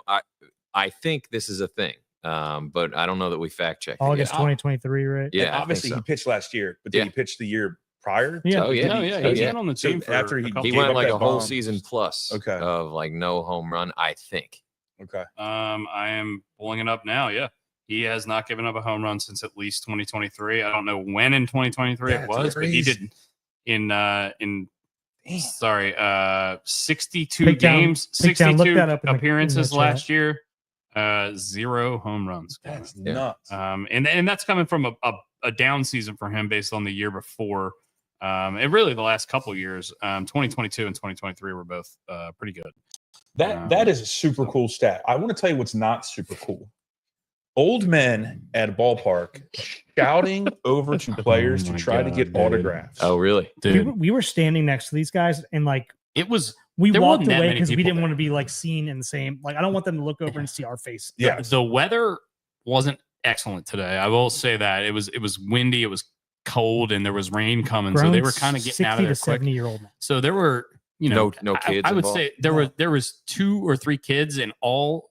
I think this is a thing, but I don't know that we fact checked. August it yet. 2023, right? Yeah, And I think obviously so. he pitched last year, but did Yeah. he pitch the year prior? Yeah. Oh yeah, No, yeah, Oh, he's yeah. been on the So team for after a he- couple He gave went up like that a whole bomb. season plus Okay. of like no home run. I think. Okay. I am pulling it up now. Yeah. He has not given up a home run since at least 2023. I don't know when in 2023 it That's was, but he crazy. did in 62 Big Town- games, Big Town, look 62 that up in the appearances chat. last year, 0 home runs. That's Yeah. nuts. And that's coming from a down season for him based on the year before. And really the last couple of years, 2022 and 2023 were both pretty good. That is a super cool stat. I want to tell you what's not super cool. Old men at a ballpark shouting over to players to my try to God, get dude. autographs. Oh really? Dude, We were standing next to these guys and like it was we There walked wasn't that away many because we people didn't there. want to be like seen in the same. Like I don't want them to look over and see our face. Yeah. the weather wasn't excellent today. I will say that it was windy, it was cold, and there was rain coming, so they were kind of getting out of there quick. 70-year-old men. So there were, No I kids would involved? say there was 2 or 3 kids, and all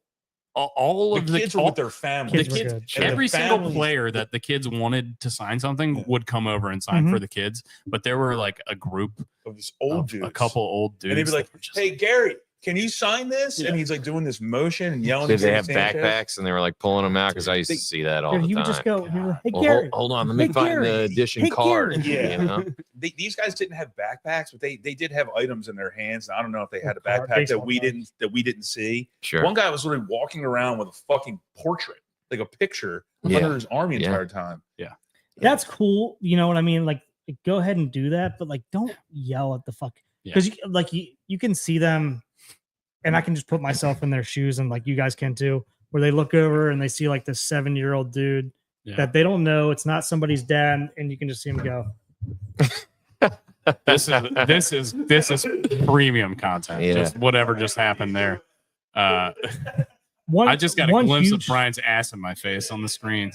of The the kids were with their families. the Kids were kids, good. And every the single families- player that the kids wanted to sign something would come over and sign for the kids. But there were like a group Of these old of dudes. a couple old dudes. And they'd be like, that were just- "Hey, Gary, can you sign this?" Yeah. And he's like doing this motion and yelling. Did at they have Sanchez. backpacks and they were like pulling them out? Because I used to They- see that all Dude, the he time. would just go, he'd be like, "Hey Well, Gary, hold on, let me Hey, find the Gary. edition Hey, card. Gary. Yeah. You know? These guys didn't have backpacks, but they did have items in their hands. I don't know if they had a Card- backpack that baseball we cards. didn't see. Sure. One guy was literally walking around with a fucking portrait, like a picture Yeah. under his arm the Yeah. entire time. that's cool." You know what I mean? Like, go ahead and do that, but like, don't yell at the fuck Yeah. because you can see them, and I can just put myself in their shoes, and like you guys can too, where they look over and they see like this 70-year-old dude Yeah. that they don't know. It's not somebody's dad, and you can just see him go. this is premium content. Yeah. Just whatever just happened there. One, I just got a one glimpse huge, of Brian's ass in my face on the screen.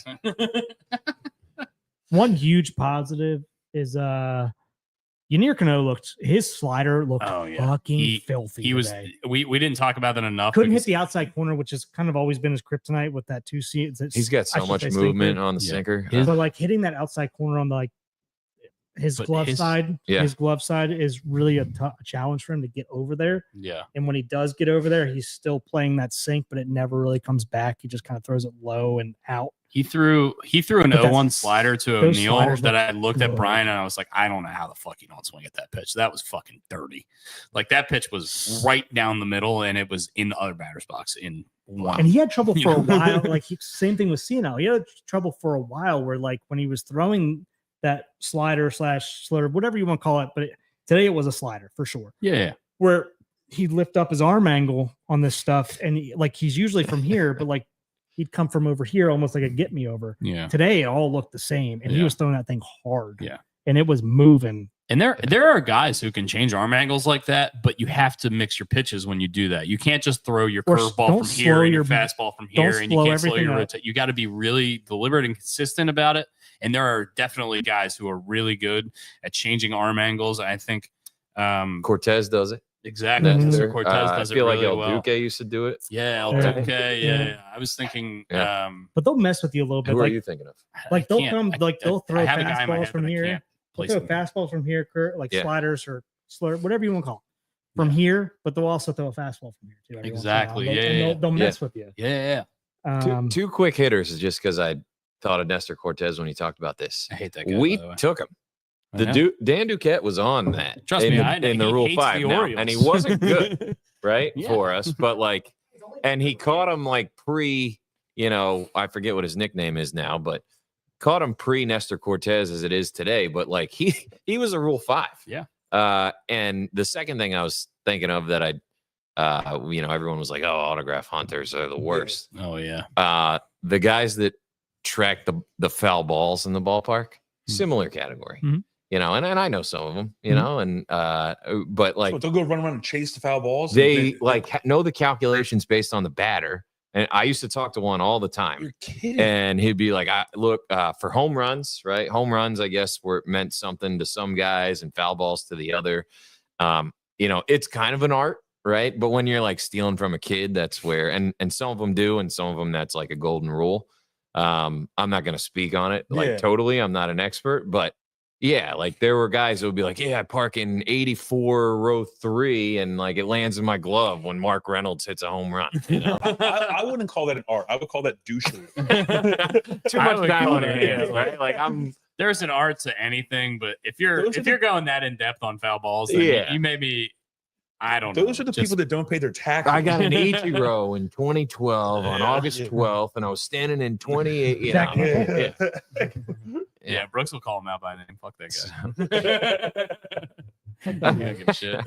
One huge positive is Yanir Cano his slider looked Oh, yeah. fucking He- filthy. He was. today. We didn't talk about that enough. Couldn't hit because the outside corner, which has kind of always been his kryptonite with that 2 seats. He's got so much movement on the Yeah. sinker. His- But like hitting that outside corner on the like his But glove his- side, Yeah. his glove side is really a challenge for him to get over there. Yeah. And when he does get over there, he's still playing that sink, but it never really comes back. He just kind of throws it low and out. He threw an But that's- 0-1 slider to those O'Neal sliders that look I looked at good. Brian and I was like, I don't know how the fuck you don't swing at that pitch. That was fucking dirty. Like that pitch was right down the middle and it was in the other batter's box in one. And he had trouble You for a know? while. Like same thing with CNL. He had trouble for a while where like when he was throwing that slider / slur, whatever you want to call it, but today it was a slider for sure. Yeah. Where he'd lift up his arm angle on this stuff, and like he's usually from here, but like he'd come from over here, almost like a get me over. Yeah. Today it all looked the same, and he Yeah. was throwing that thing hard. Yeah. And it was moving. And there are guys who can change arm angles like that, but you have to mix your pitches when you do that. You can't just throw your Or curveball don't from here slow and your your- fastball from don't here, and you slow can't slow everything your up. rotate. You got to be really deliberate and consistent about it. And there are definitely guys who are really good at changing arm angles. I think Cortez does it. exactly. Mhm. So Cortez does I feel it like really El well. Duque used to do it. Yeah, El Yeah. Duque. Yeah, Yeah. I was thinking. Yeah. But they'll mess with you a little bit. Who are Like you thinking of? Like, I they'll can't- come- like, they'll throw I have a guy in my fastballs head, from but I here. can't they'll place throw him. fastballs from here, Kurt, like Yeah. sliders or slur, whatever you want to call it, from Yeah. here. But they'll also throw a fastball from here too. every once in a while. Exactly, They'll- yeah, and yeah, they'll yeah. mess with you. Yeah. Two quick hitters is just because I thought of Nestor Cortez when he talked about this. I hate that guy. We by the way. took him. I know. Dan Duquette was on that. Trust in me, the, I know. in the He Rule hates 5 the now, Orioles. and he wasn't good, right, Yeah. for us. But like, and he caught him like pre, I forget what his nickname is now, but caught him pre Nestor Cortez as it is today. But like he was a Rule 5. Yeah. And the second thing I was thinking of that everyone was like, oh, autograph hunters are the worst. Oh yeah. The guys that track the foul balls in the ballpark, similar category. Mhm. you know, and I know some of them, you Mhm. know, and but like So they'll go run around and chase the foul balls. they know the calculations based on the batter. And I used to talk to one all the time. You're kidding. And he'd be like, look, for home runs, right? Home runs, I guess, were meant something to some guys and foul balls to the other. You know, it's kind of an art, right? But when you're like stealing from a kid, that's where, and some of them do, and some of them that's like a golden rule. I'm not going to speak on it like Yeah. totally. I'm not an expert, but yeah, like there were guys that would be like, yeah, I park in 84 row 3 and like it lands in my glove when Mark Reynolds hits a home run. You know? I wouldn't call that an art. I would call that douchery. Too I much would time call on it your an hands, art. right? Like There's an art to anything, but if you're Those are the- going that in depth on foul balls, then Yeah. you maybe I don't know. Those are the Just- people that don't pay their taxes. I got an Ichiro in 2012 on Yeah. August 12th, and I was standing in 28. You know, Exactly. Yeah, Brooks will call him out by name. Fuck that guy. I don't give a shit.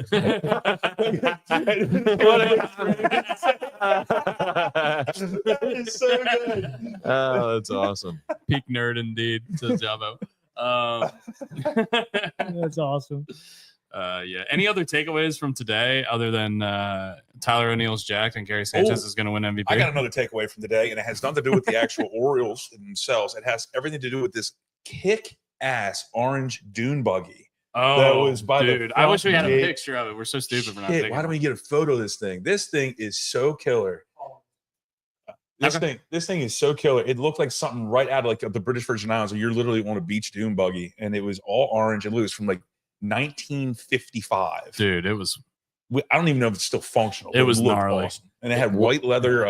That is so good. Oh, that's awesome. Peak nerd indeed, says Javo. That's awesome. Yeah. Any other takeaways from today other than Tyler O'Neill's jacked and Gary Sanchez Oh, is going to win MVP? I got another takeaway from today, and it has nothing to do with the actual Orioles themselves. It has everything to do with this kick-ass orange dune buggy. Oh, that was by the dude. I wish we had a front gate. picture of it. We're so stupid for not Shit, taking why don't it. we get a photo of this thing? This thing is so killer. This thing is so killer. It looked like something right out of like the British Virgin Islands. Where you're literally on a beach dune buggy, and it was all orange and loose from like 1955. Dude, it was I don't even know if it's still functional. It but was looked gnarly. awesome. And it had white leather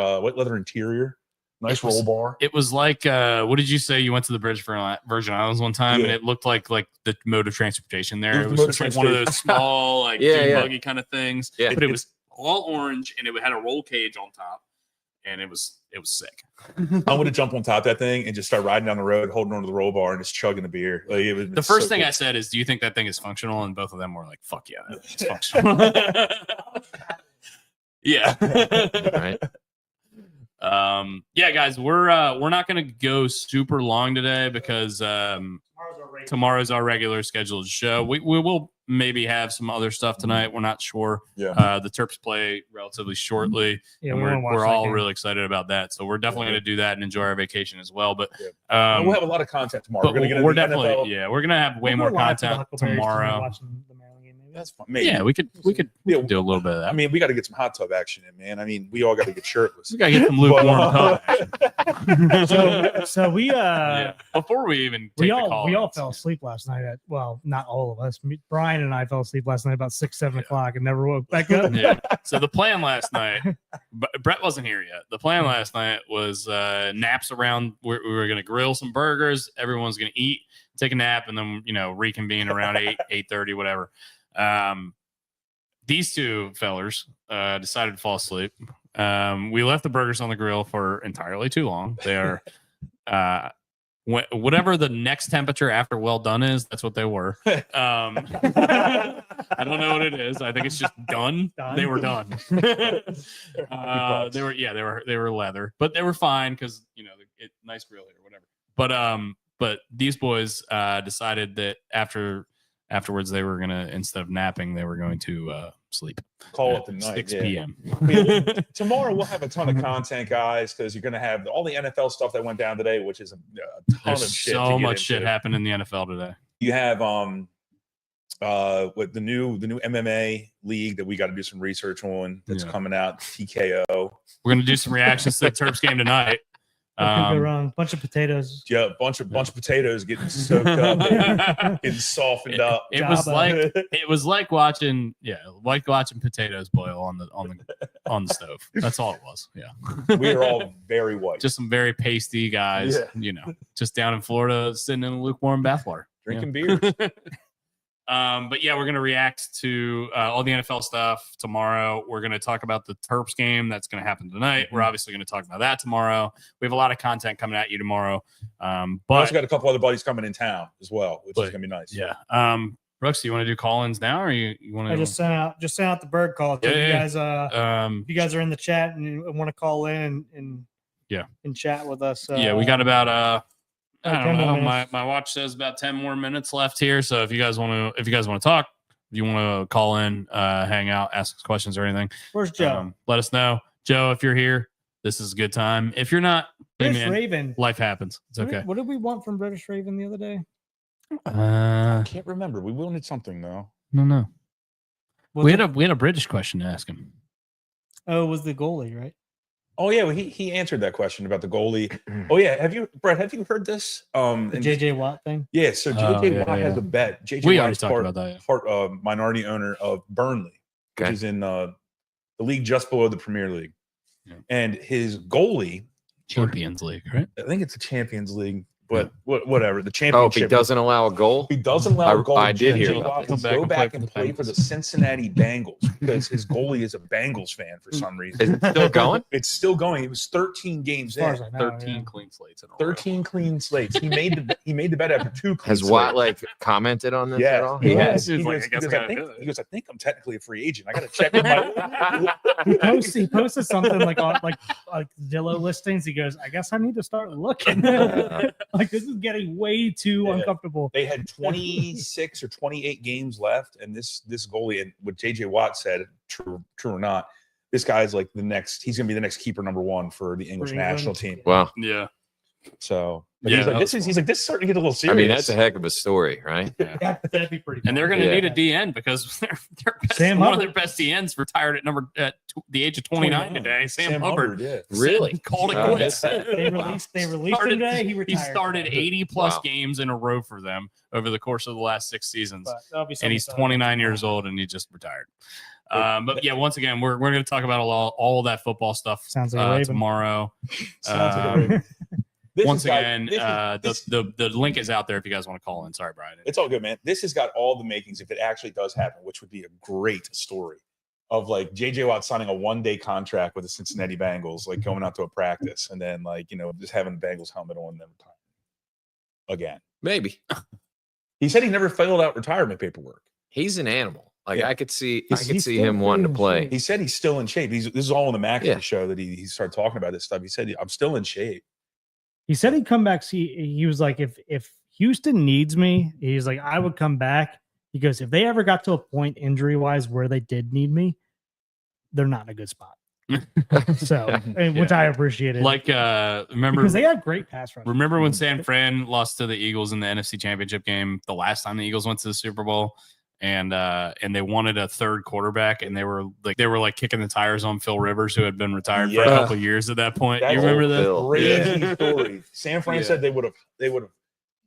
interior, nice It was- roll bar. It was like, what did you say? You went to the British Virgin Islands one time, and Yeah. it looked like the mode of transportation there. It It was was the just mode like of one of those small, like Yeah, dune yeah. buggy kind of things. Yeah. But it was all orange, and it had a roll cage on top, and it was sick. I'm going to jump on top of that thing and just start riding down the road, holding onto the roll bar and just chugging the beer. Like it was The first so thing cool. I said is, "Do you think that thing is functional?" And both of them were like, "Fuck yeah, it's functional." Yeah. Right? Yeah, guys, we're not gonna go super long today because tomorrow's our regular scheduled show. We will maybe have some other stuff tonight. We're not sure. Yeah. The Terps play relatively shortly, Yeah, and we wanna watch we're that all game. really excited about that. So we're definitely going to do that and enjoy our vacation as well. But we'll have a lot of content tomorrow. but We're going to get we're into the definitely NFL. we're going to have way We'll more go live for the content Huckleberries tonight, tomorrow. watching the Maryland game, maybe. That's fun. Maybe. Yeah, we could Yeah, do a little bit of that. I mean, we got to get some hot tub action in, man. I mean, we all got to get shirtless. We gotta get some lukewarm tub action. So we Yeah. Before we even take we the all call, we all fell asleep last night at, well, not all of us. Brian and I fell asleep last night about 6-7 o'clock and never woke back up. Yeah. So the plan last night, but Brett wasn't here yet. The plan last night was naps around. We were going to grill some burgers. Everyone's going to eat, take a nap, and then reconvene around 8:30, whatever. These two fellers decided to fall asleep. We left the burgers on the grill for entirely too long. They are whatever the next temperature after well done is, that's what they were. I don't know what it is. I think it's just done. Done. They were done. They were leather, but they were fine because nice grill here, whatever. But these boys decided that afterwards they were gonna, instead of napping, they were going to sleep. Call at it the night. 6 yeah. p.m. Tomorrow we'll have a ton of content, guys, because you're going to have all the NFL stuff that went down today, which is a ton of There's shit. so to get much shit into. happened in the NFL today. You have with the new MMA league that we got to do some research on. That's Yeah. coming out. TKO. We're gonna do some reactions to the Terps game tonight. What could go wrong? Bunch of potatoes. Yeah, a bunch of potatoes getting soaked up, getting softened up. It was Java. like watching potatoes boil on the stove. That's all it was. Yeah. We are all very white. Just some very pasty guys, just down in Florida sitting in a lukewarm bathwater. drinking beers. But yeah, we're going to react to all the NFL stuff tomorrow. We're going to talk about the Terps game that's going to happen tonight. We're obviously going to talk about that tomorrow. We have a lot of content coming at you tomorrow. We But also got a couple other buddies coming in town as well, which is But- gonna be nice. yeah, Brooks, do you want to do call-ins now, or you want I to? just sent out the bird call. So Yeah, you yeah, guys if you guys are in the chat and you want to call in and Yeah. and chat with us. Yeah, we got about I Like don't 10 more know. My, minutes. my watch says about 10 more minutes left here. So if you guys want to talk, if you want to call in, hang out, ask us questions or anything, Where's Joe? let us know. Joe, if you're here, this is a good time. If you're not, hey, British man, Raven. life happens. It's okay. What did we want from British Raven the other day? I can't remember. We wanted something though. No. Was We it- had a British question to ask him. Oh, it was the goalie, right? Oh yeah, well, he answered that question about the goalie. Oh yeah, Brett? Have you heard this? The And- JJ Watt thing. Yeah, so Oh, JJ yeah, Watt has yeah. a bet. JJ We already Watt's talked about that. Yeah. part minority owner of Burnley, which Okay. is in the league just below the Premier League. Yeah. And his goalie, Champions League, right? I think it's the Champions League, but whatever. The Oh, if championship. he doesn't allow a goal, He doesn't allow I- goal. I did hear JJ about Watt this. can go back and play for the Cincinnati Bengals because his goalie is a Bengals fan for some is reason. it still going? It's still going. It was 13 games As far as in. I know, 13 yeah. clean slates in a row. 13 clean slates. He made the bet after 2 clean Has Watt slates. like commented on this Yeah, at all? he Yeah. has. He's He like, goes, I guess I gotta do it. I think I'm technically a free agent. I got to check with my. He posted something like on like Zillow listings. He goes, I guess I need to start looking. Like this is getting way too Yeah. uncomfortable. They had 26 or 28 games left, and this goalie, and what JJ Watt said, true or not, this guy's like the next. He's gonna be the next keeper #1 for the English England? national team. Wow. Yeah. So Yeah, he's like, that this was is. He's like, this is starting to get a little I serious. mean, that's a heck of a story, right? That'd be pretty. And they're going to Yeah. need a DN because their best, Sam one Hubbard. of their best DNs retired at the age of 29 today. Sam Hubbard yeah. Really? called it Wow. quits. They released him today. He He retired. started 80 plus Wow. games in a row for them over the course of the last 6 seasons. But that'll be And something he's to- 29 years old and he just retired. But yeah, once again, we're going to talk about all of that football stuff Sounds like a Raven. tomorrow. Sounds like a Um, Raven. This Once has got- again, this is- the link is out there if you guys want to call in. Sorry, Brian. It's all good, man. This has got all the makings if it actually does happen, which would be a great story of like JJ Watt signing a 1-day contract with the Cincinnati Bengals, like going out to a practice and then like, just having the Bengals helmet on them again. Maybe. He said he never filled out retirement paperwork. He's an animal. Like Yeah. I could see He's still him wanting to pretty in play. shape. He said he's still in shape. This is all in the McAfee Yeah. show that he started talking about this stuff. He said, I'm still in shape. He said he'd come back. He was like, if Houston needs me, he's like, I would come back. He goes, if they ever got to a point injury wise where they did need me, they're not in a good spot. So, which I appreciated. Like, remember because they have great pass rush. Remember when San Fran lost to the Eagles in the NFC Championship game the last time the Eagles went to the Super Bowl, and they wanted a third quarterback, and they were like kicking the tires on Phil Rivers, who had been retired for a Yeah. couple of years at that point. That's You remember old that? Phil. Crazy Yeah. story. San Fran Yeah. said they would have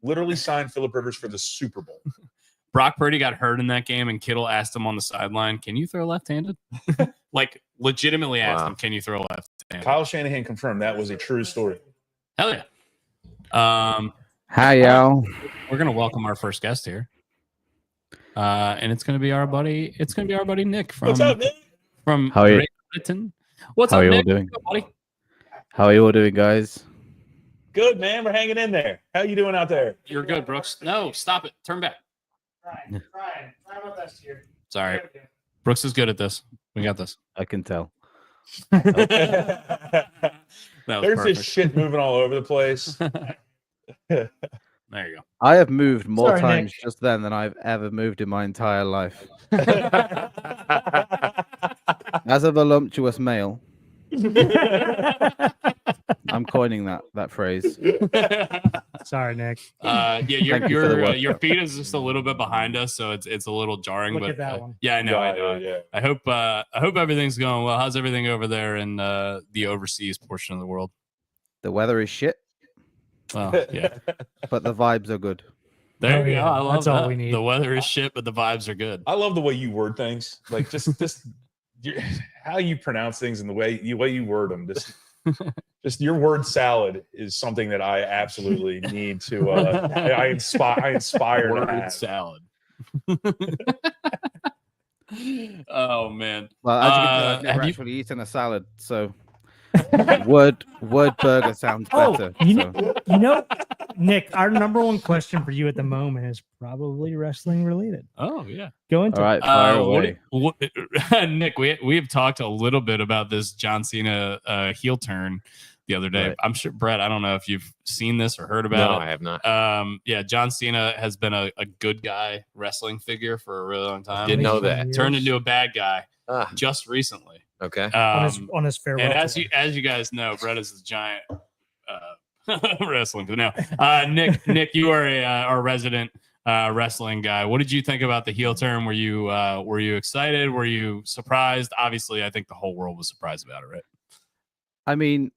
literally signed Phillip Rivers for the Super Bowl. Brock Purdy got hurt in that game, and Kittle asked him on the sideline, "Can you throw left-handed?" Like legitimately asked Wow. him, "Can you throw left-handed?" Kyle Shanahan confirmed that was a true story. Hell yeah. Hi, y'all. We're gonna welcome our first guest here, and it's gonna be our buddy. It's gonna be our buddy Nick from What's up, Nick? from How are you? Great Britain. What's How up, are you all Nick? doing? What's up, buddy? How are you all doing, guys? Good, man. We're hanging in there. How you doing out there? You're good, Brooks. No, stop it. Turn back. Try my best here. Sorry. Brooks is good at this. We got this. I can tell. That was There's perfect. this shit moving all over the place. There you go. I have moved more Sorry, times Nick. just then than I've ever moved in my entire life. As a voluptuous male, I'm coining that phrase. Sorry, Nick. Yeah, Thank you for the your work. feed is just a little bit behind us, so it's a little jarring. Look but at that one. yeah, I know. I know. Yeah. I hope everything's going well. How's everything over there in the overseas portion of the world? The weather is shit, Well, yeah. but the vibes are good. There Oh, you go. yeah. I love That's that. all we need. The weather is shit, but the vibes are good. I love the way you word things. Like just how you pronounce things and the way you word them. Just your word salad is something that I absolutely need to. I inspire to Word have. salad. Oh man. Well, as you can tell, I've have never you- actually eaten a salad, so word burger sounds Oh, better. you know, Nick, our number one question for you at the moment is probably wrestling related. Oh yeah. Go into All it. right, fire away. Nick, we have talked a little bit about this John Cena heel turn the other day. Right. I'm sure, Brett, I don't know if you've seen this or heard No, about I have not. it. Yeah, John Cena has been a good guy wrestling figure for a really long time. Didn't know 20 that. years Turned into a bad guy Ah, just recently. okay. on his farewell. And as tour. you guys know, Brett is a giant wrestling. No, Nick, you are our resident wrestling guy. What did you think about the heel turn? Were you excited? Were you surprised? Obviously, I think the whole world was surprised about it, right? I mean,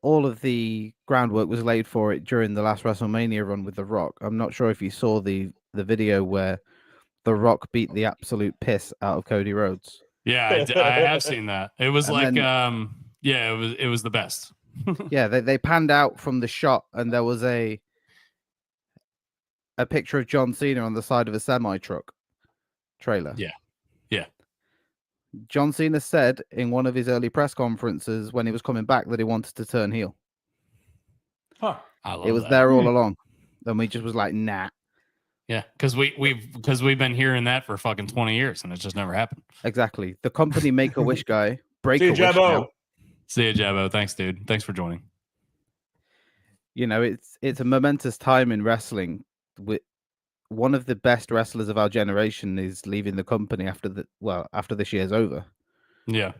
all of the groundwork was laid for it during the last WrestleMania run with The Rock. I'm not sure if you saw the video where The Rock beat the absolute piss out of Cody Rhodes. Yeah, I have seen that. It was And like, then- yeah, it was the best. Yeah, they panned out from the shot, and there was a picture of John Cena on the side of a semi truck trailer. Yeah. John Cena said in one of his early press conferences when he was coming back that he wanted to turn heel. Huh. I love It was that. there all along. And we just was like, nah. Yeah, because we've been hearing that for fucking 20 years and it just never happened. Exactly. The company Make a Wish guy, break See a you, wish Jabbo. now. See you, Jabbo. Thanks, dude. Thanks for joining. You know, it's a momentous time in wrestling. With one of the best wrestlers of our generation is leaving the company after this year's over. Yeah,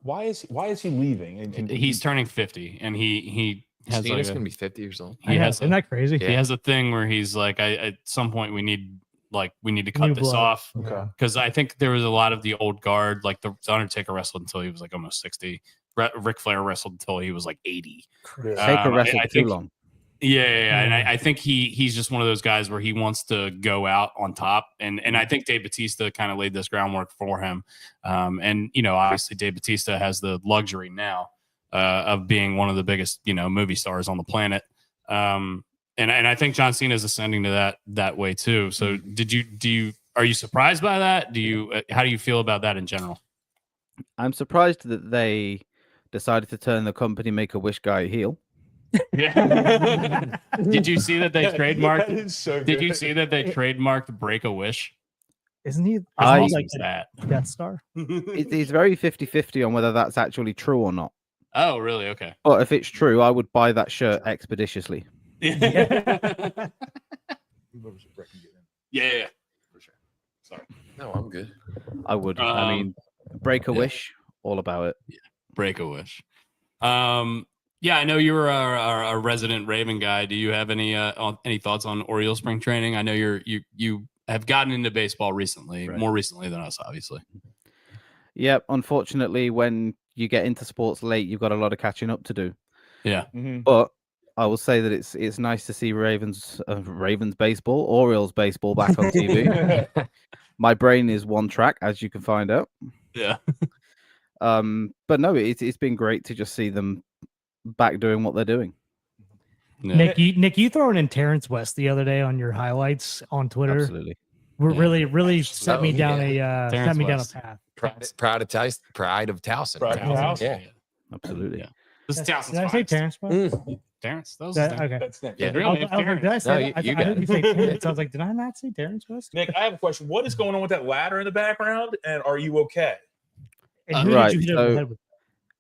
Why is he leaving? And he's turning 50, and he has Cena's like gonna be 50 years old. I he know, has isn't that crazy? he has a thing where he's like, at some point we need to cut New this blood. off. Okay. Because I think there was a lot of the old guard, like the Undertaker wrestled until he was like almost 60. Ric Flair wrestled until he was like 80. Crazy. Taker wrestled I too think- long. Yeah. And Mm. I think he's just one of those guys where he wants to go out on top. And I think Dave Bautista kind of laid this groundwork for him. And, obviously Dave Bautista has the luxury now of being one of the biggest, movie stars on the planet. And I think John Cena is ascending to that way too. So are you surprised by that? How do you feel about that in general? I'm surprised that they decided to turn the company Make a Wish guy heel. Yeah. Did you see that they trademarked? That is so Did you good. see that they trademarked Break a Wish? Isn't he? I- Isn't he Like like the that. Death Star? It's very 50-50 on whether that's actually true or not. Oh, really? Okay. But if it's true, I would buy that shirt expeditiously. Yeah. Yeah. For sure. Sorry. No, I'm good. I would. I Um, mean, Break a yeah. Wish, all about it. Break a Wish. Yeah, I know you're a resident Raven guy. Do you have any thoughts on Oriole spring training? I know you have gotten into baseball recently, Right. more recently than us, obviously. Yep. Unfortunately, when you get into sports late, you've got a lot of catching up to do. Yeah. But I will say that it's nice to see Ravens baseball, Orioles baseball back on TV. My brain is one track, as you can find out. Yeah. But no, it's been great to just see them back doing what they're doing. Yeah. Nick, you throwing in Terrence West the other day on your highlights on Twitter. Absolutely. We're Yeah. really set me Oh, down yeah. Terrence set me West. down a path. Pride of Towson. Pride of Towson. Yeah. Absolutely. Yeah. This is Towson's Did I say finest. Terrence West? Terrence. That was That- his name. okay. That's Nick. Yeah. His real name's I was like, did I Terrence. say? No, that? you I got heard it. you say Terrence. I was like, did I not say Terrence West? Nick, I have a question. What is going on with that ladder in the background? And are you okay? And who Right, did you hit over the so- head with?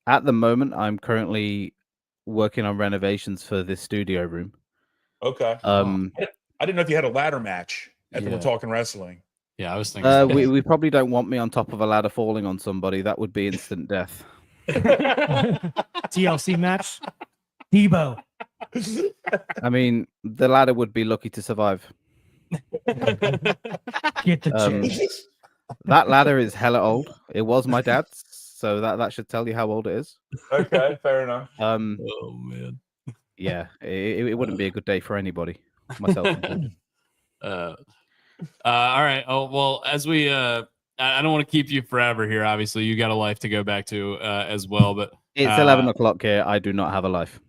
At the moment, I'm currently working on renovations for this studio room. Okay. Um, I didn't know if you had a ladder match after Yeah. we're talking wrestling. Yeah, I was thinking. we probably don't want me on top of a ladder falling on somebody. That would be instant death. TLC match. Debo. I mean, the ladder would be lucky to survive. Get the Um, chair. That ladder is hella old. It was my dad's, so that should tell you how old it is. Okay, fair enough. Oh man. Yeah, it wouldn't be a good day for anybody, myself included. All right. Oh well, as we I don't want to keep you forever here. Obviously, you got a life to go back to as well. But It's 11 o'clock here. I do not have a life.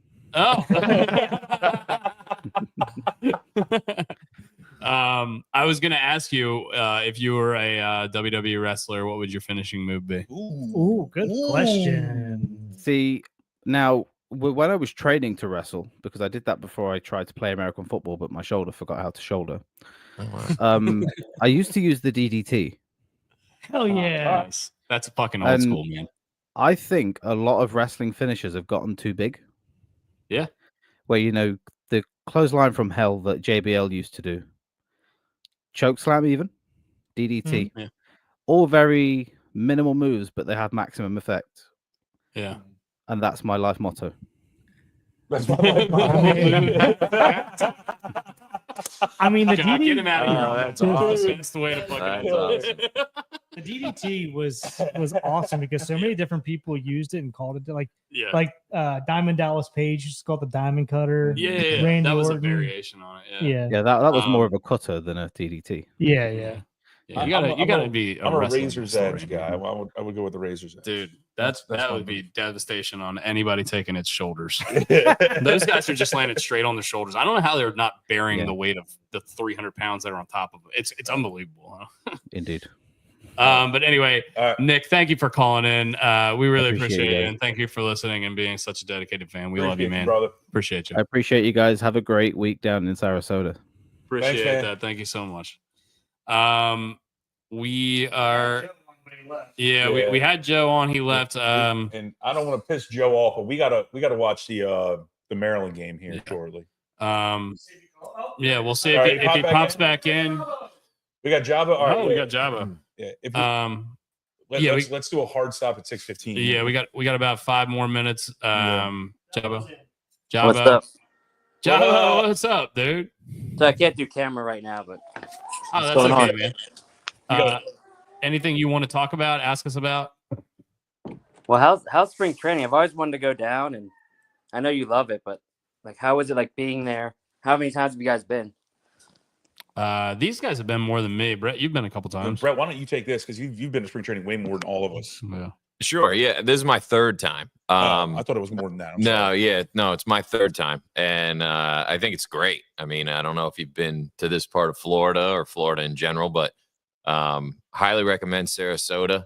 oh, I was gonna ask you if you were a WWE wrestler, what would your finishing move be? Ooh, good question. See, now when I was training to wrestle, because I did that before I tried to play American football, but my shoulder forgot how to shoulder. Oh, wow. I used to use the DDT. Hell yeah. Nice. That's fucking old And- school, man. I think a lot of wrestling finishers have gotten too big. Yeah. Where, you know, the clothesline from hell that JBL used to do. Choke slam even. DDT. Yeah. All very minimal moves, but they have maximum effect. Yeah. And that's my life motto. That's my life. I mean, the God, get him DDT, out of here. Oh, that's the awesome. best way to fucking That's end awesome. it. the DDT was awesome because so many different people used it and called it Yeah. Diamond Dallas Page used to call it the Diamond Cutter. Yeah. Randy That was Orton. a variation on it. Yeah. Yeah, Yeah, that was more Um, of a cutter than a DDT. yeah. Yeah, you gotta be. I'm a wrestling razor's historian, edge guy. I would go with the razor's edge. dude. That's That my would be move. devastation on anybody taking its shoulders. Those Those guys are just landing straight on their shoulders. I don't know how they're not bearing Yeah. the weight of the 300 pounds that are on top of it. It's unbelievable. Huh? Indeed. But anyway, Nick, thank you for calling in. We really Appreciate appreciate you it, guys. and thank you for listening and being such a dedicated fan. We love you, man. brother. Appreciate you. I appreciate you guys. Have a great week down in Sarasota. Appreciate man. that. Thank you so much. We are. Yeah, Yeah. we had Joe on. He left. And I don't want to piss Joe off, but we gotta watch the Maryland game here Yeah. shortly. Yeah, we'll see All right, if he pop pops back back in. We got Jabba. All right, Oh, we got Jabba. Yeah, if we, yeah, let's do a hard stop at 6:15. Yeah, we got about 5 more minutes. Jabba. Jabba. What's up? Jabba, what's up, dude? So I can't do camera right now, but Oh, what's that's going okay, on? man. Anything you want to talk about? Ask us about. Well, how's spring training? I've always wanted to go down, and I know you love it, but like, how is it like being there? How many times have you guys been? These guys have been more than me. Brett, you've been a couple times. Brett, why don't you take this because you've been to spring training way more than all of us. Yeah. Sure. Yeah. This is my third time. I thought it was more than that. I'm No, sorry. yeah, no, it's my third time, and I think it's great. I mean, I don't know if you've been to this part of Florida or Florida in general, but highly recommend Sarasota.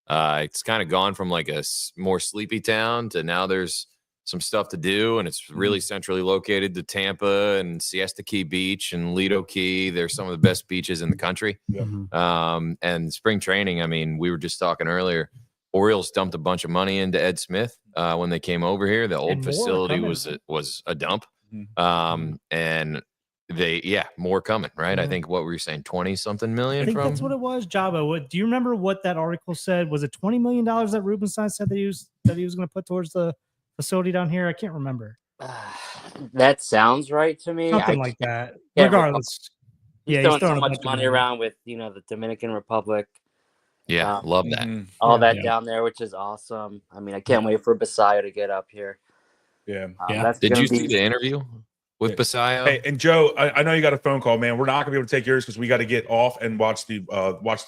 It's kind of gone from like a more sleepy town to now there's some stuff to do, and it's really centrally located to Tampa and Siesta Key Beach and Lido Key. They're some of the best beaches in the country. Yeah. And spring training, I mean, we were just talking earlier. Orioles dumped a bunch of money into Ed Smith when they came over here. The old And more facility coming. was a dump. Mhm. And more coming, right? I Mhm. think what were you saying, 20 something I million think from that's what it was. Jabba, do you remember what that article said? Was it $20 million that Rubenstein said that he was going to put towards the facility down here? I can't remember. That sounds right to me. Something like that. Yeah, Regardless, He's yeah, throwing so a much bunch of money around with the Dominican Republic, Yeah, love that. Mhm. all Yeah. that down there, which is awesome. I mean, I can't wait for Basayo to get up here. Yeah. Yeah. That's Did gonna you see be- the interview with Yeah. Basayo? Hey, and Joe, I know you got a phone call, man. We're not gonna be able to take yours because we got to get off and watch the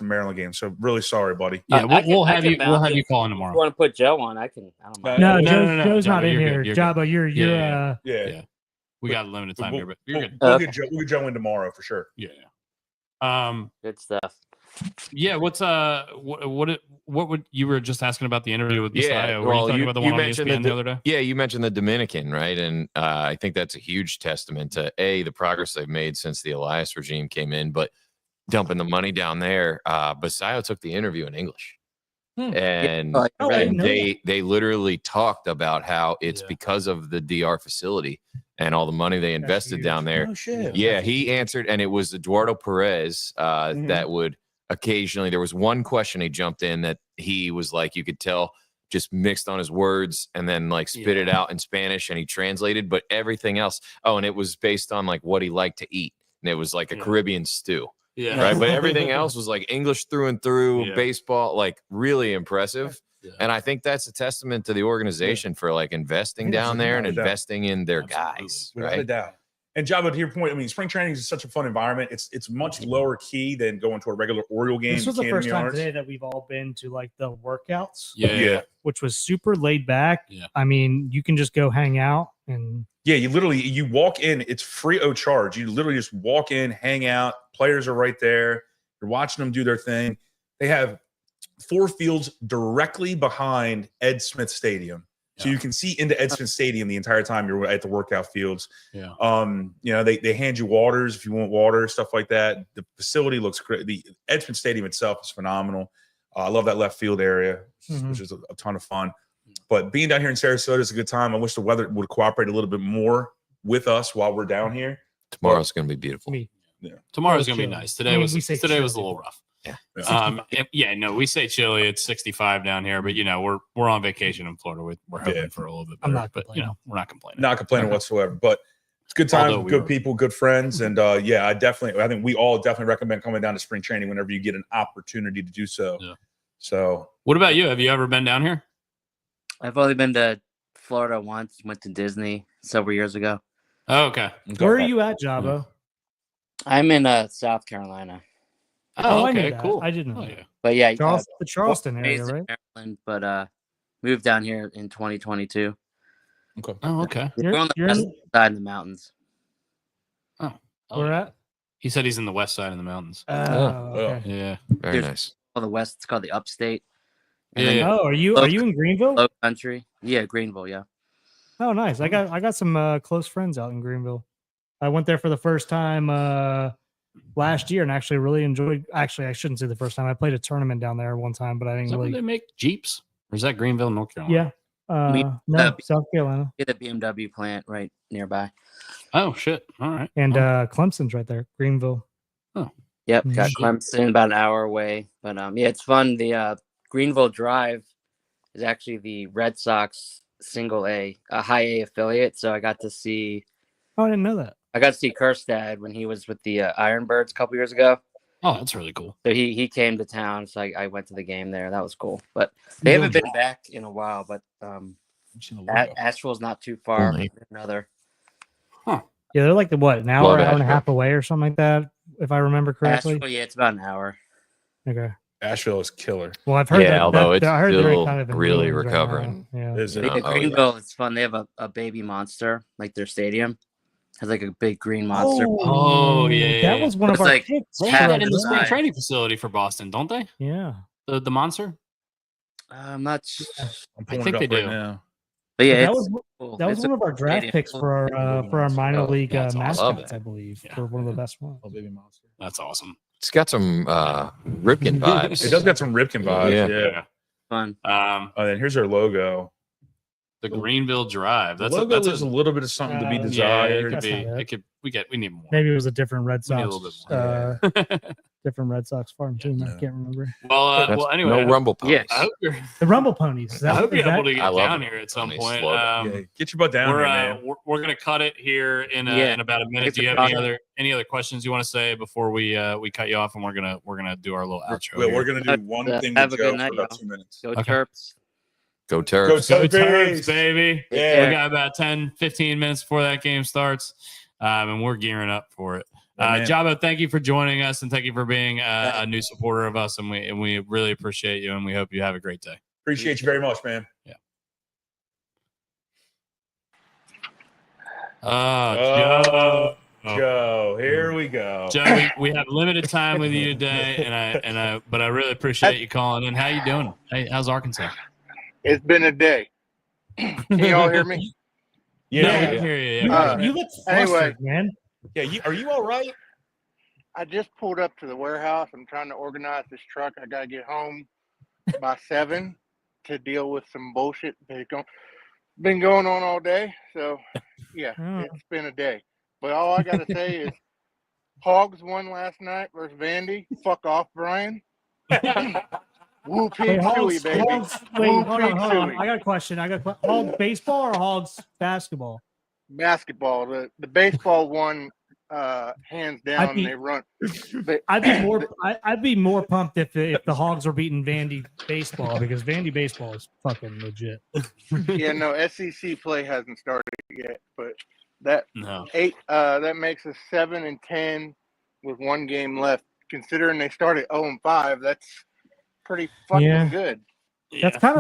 Maryland game. So really sorry, buddy. Yeah, I we'll, can- we'll I have can you. We'll bounce have it. you calling If you tomorrow. want to put Joe on? I don't mind. no, no, Joe's Jabba, not in you're here. good, you're good. Jabba, you're Yeah, Yeah. Yeah. We got limited time here, but you're good. We'll Okay. get Joe in tomorrow for sure. Yeah. Good stuff. Yeah. What's what would you were just asking about the interview with Yeah, Basayo? Were well, you talking you- about the you one on mentioned ESPN the- the other day? Yeah, you mentioned the Dominican, right? And I think that's a huge testament to the progress they've made since the Elias regime came in, but dumping the money down there. Basayo took the interview in English. And, Oh, I Oh, I read didn't know they literally talked about how it's Yeah. because of the DR facility and all the money they invested huge. down there. Oh shit. Yeah, he answered, and it was Eduardo Perez that would occasionally. There was one question he jumped in that he was like, you could tell, just mixed on his words, and then like spit it out in Spanish, and he translated. But everything else, and it was based on like what he liked to eat, and it was like a Yeah. Caribbean stew, Yeah. right? But everything else was like English through and through, Yeah. baseball, like really impressive. Yeah. And I think that's a testament to the organization for like investing Yeah, down there and without a doubt. investing in their Absolutely. guys, Without a right? doubt. And Jabba, to your point, I mean, spring training is such a fun environment. It's much lower key than going to a regular Oriole game. This was in the first Camden time Yards. today that we've all been to like the workouts, Yeah. which was super laid back. Yeah. I mean, you can just go hang out and Yeah, you walk in, it's free of charge. You literally just walk in, hang out. Players are right there. You're watching them do their thing. They have 4 fields directly behind Ed Smith Stadium. So Yeah. you can see into Ed Smith Stadium the entire time you're at the workout fields. Yeah. They hand you waters if you want water, stuff like that. The facility looks great. The Ed Smith Stadium itself is phenomenal. I love that left field area, Mhm. which is a ton of fun. But being down here in Sarasota is a good time. I wish the weather would cooperate a little bit more with us while we're down here. Tomorrow's going to be beautiful. Me. Tomorrow's It's gonna be chilly. nice. I Today mean, was we say today was a chilly. little rough. Yeah. No, we say chilly. It's 65 down here, but we're on vacation in Florida. We're hoping Yeah. for a little bit I'm better, not but complaining. we're not complaining. Not complaining whatsoever, but it's good times, Although we good were- people, good friends, and I think we all definitely recommend coming down to spring training whenever you get an opportunity to do so. Yeah. So What about you? Have you ever been down here? I've only been to Florida once. Went to Disney several years ago. Oh, okay. Where are you at, Jabo? I'm in South Carolina, Oh, I knew okay, that. cool. I didn't know Oh, that. yeah. but yeah, The Charleston area, raised in right? Maryland, but moved down here in 2022. Oh, okay. We're on the You're west in, side of the mountains. Oh, where yeah. at? He said he's in the west side of the mountains. Okay. Yeah. Very There's- nice. On the west, it's called the Upstate. And Yeah. then Oh, are you in Greenville? Low Country. Yeah, Greenville. Yeah. Oh, nice. I got some close friends out in Greenville. I went there for the first time last year and actually really enjoyed. Actually, I shouldn't say the first time. I played a tournament down there one time, but I Is didn't that where really. they make Jeeps? Or is that Greenville, North Carolina? Yeah. Me- No, South Carolina, Get the BMW plant right nearby. Oh shit. All right. and Oh, Clemson's right there. Greenville. Yep, got Shit. Clemson about an hour away. But yeah, it's fun. The Greenville Drive is actually the Red Sox single A, a high A affiliate. So I got to see Oh, I didn't know that. Kerstad when he was with the Ironbirds a couple years ago. oh, that's really cool. So he came to town, so I went to the game there. That was cool. But they haven't been back in a while. But Asheville's not too far. Only. Another. Yeah, they're like an Love hour and a Asheville. half away or something like that, if I remember correctly. Asheville, yeah, it's about an hour. Okay. Asheville is killer. Well, I've heard Yeah, that. although it's I heard they're still kind of in really ruins right now. recovering. Yeah. Is it? Yeah. But yeah, Oh, yeah. Greenville, it's fun. They have a baby monster, like their stadium has like a big green monster. Oh, yeah, That yeah. was one of It's our like picks. They Yeah, have for that in the us. spring Right. training facility for Boston, don't they? Yeah. The monster? I'm not sure. I'm I pulling think it up they right do. now. But yeah, that it's was cool. that was It's a one of our draft stadium picks full for of our minor Oh, league that's awesome. Love mascots, it. I believe. Yeah. For one of the best ones. Oh, baby monster. That's awesome. It's got some Ripken vibes. It does got some Ripken vibes. Yeah. Yeah. fun. Oh, then here's our logo. The Greenville Drive. The That's logo that's is a little bit of something to be Yeah, yeah, it desired. could That's be. not it. It could. We need more. Maybe it was a different Red We need a Sox, little bit different Red Sox farm team. I Yeah. can't remember. well, That's well. Anyway, no rumble Yeah. ponies. I hope you're. The Rumble Ponies. I hope is you're able to I get love down it. here at some Nice point. slogan. Yeah, get your butt down We're, here, man. we're gonna cut it here in Yeah. in about a minute. It's Do you a have process. any other questions you want to say before we cut you off? And we're gonna do our little outro. Well, here. we're gonna do one thing Have with a good Joe night, for about y'all. 2 minutes. Go Okay. Terps. Go Terps. Go Go Terps. Terps, baby. Yeah. We got about 10, 15 minutes before that game starts, and we're gearing up for it. Yeah, man. Jabo, thank you for joining us, and thank you for being a new supporter of us, and we really appreciate you, and we hope you have a great day. Appreciate you very much, man. Joe. Joe, here we go. Joe, we have limited time with you today, but I really appreciate you calling in. How you doing? Hey, how's Arkansas? It's been a day. Can y'all hear me? No, Yeah, we yeah. can hear you. You, Yeah. you look Anyway. flustered, man. Yeah, are you all right? I just pulled up to the warehouse. I'm trying to organize this truck. I gotta get home by 7 to deal with some bullshit that's been going on all day. So yeah, Oh. it's been a day. But all I gotta say is Hogs won last night versus Vandy. Fuck off, Brian. Woo Hey, pig Hogs, suey, baby. Hogs, wait, Woo hold on, pig hold on. suey. I got a question. Hogs baseball or Hogs basketball? Basketball. The baseball won hands down. be- They run. I'd be more pumped if the Hogs were beating Vandy baseball because Vandy baseball is fucking legit. Yeah, no, SEC play hasn't started yet, but that No. that makes us 7-10 with one game left. Considering they started 0-5, that's pretty fucking Yeah. good. That's kind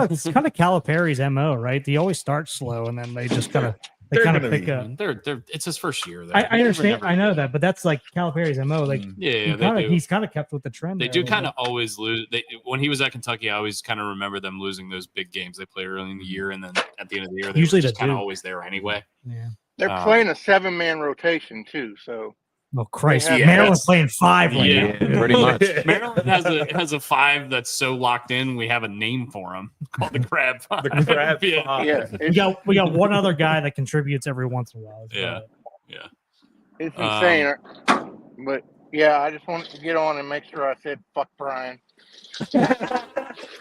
of Calipari's MO, right? They always start slow and then they just kind of They're kind of gonna pick be- up. They're it's his first year. There. I They're understand. never- I know that, but that's like Calipari's MO. Like Yeah, they do. he's kind of kept with the trend. They there do a little kind of always lose. When he was at Kentucky, I always kind of remember them losing those big games they play early in the year, and then at the end of the year, they Usually were just they kind of do. always there anyway. bit. Yeah. They're playing a 7-man rotation too, so Oh Christ! have- Maryland's playing 5 right Yeah. now. Pretty much. Maryland has a 5 that's so locked in. We have a name for him called the Crab 5. The Crab Yeah. 5. Yeah, We got one other guy that contributes every once in a while. That's Yeah. about it. it's insane. But yeah, I just wanted to get on and make sure I said fuck Brian.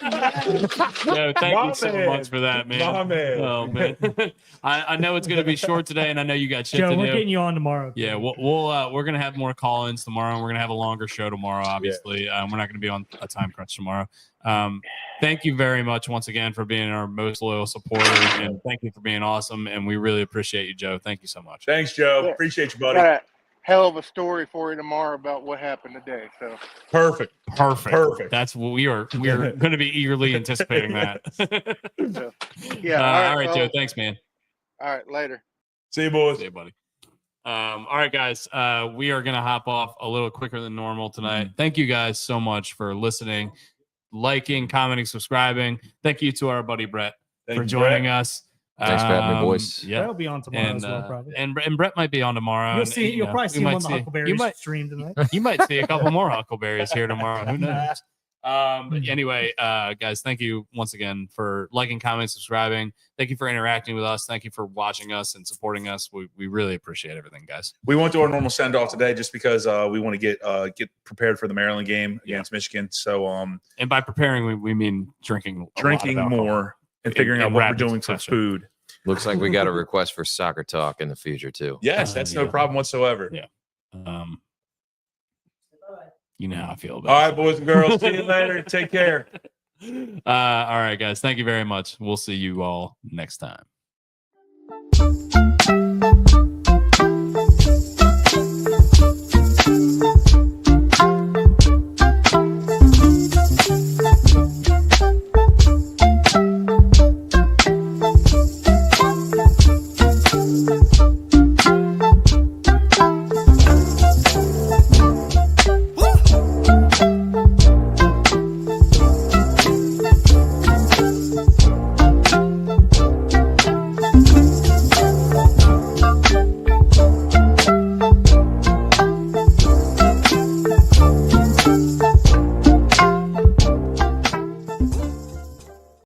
No, thank My you so man. much for that, man. My man. Oh man, I know it's gonna be short today, and I know you got shit Joe, to we're do. getting you on tomorrow. Yeah, we're gonna have more call-ins tomorrow, and we're gonna have a longer show tomorrow. Obviously, we're not gonna be on a time crunch tomorrow. Thank you very much once again for being our most loyal supporter, and thank you for being awesome. And we really appreciate you, Joe. Thank you so much. Thanks, Joe. Yeah. Appreciate you, Got buddy. a hell of a story for you tomorrow about what happened today. So Perfect. Perfect. That's what we are going to be eagerly anticipating that. So, yeah. all right, Joe. fellas. Thanks, man. All right, later. See you, boys. See you, buddy. All right, guys. We are going to hop off a little quicker than normal tonight. Thank you guys so much for listening, liking, commenting, subscribing. Thank you to our buddy Brett Thank for you, joining Brett. us. Thanks for having me, boys. Yeah. They'll be on tomorrow And, as well, probably. and Brett might be on tomorrow. You'll and, see. you You'll know, probably we see him might on the see- Huckleberry you might, stream tonight. you might see a couple more Huckleberries here tomorrow. Who knows? But anyway, guys, thank you once again for liking, commenting, subscribing. Thank you for interacting with us. Thank you for watching us and supporting us. We really appreciate everything, guys. We won't do our normal send off today just because we want to get prepared for the Maryland game against Michigan. So And by preparing, we mean drinking a lot of drinking alcohol. more and In- figuring in out what we're rapid doing for succession. food. Looks like we got a request for soccer talk in the future too. Yes, that's no Yeah. problem whatsoever. Yeah. You know how I feel All about right, boys and girls. See you later. Take care. it. All right, guys. Thank you very much. We'll see you all next time.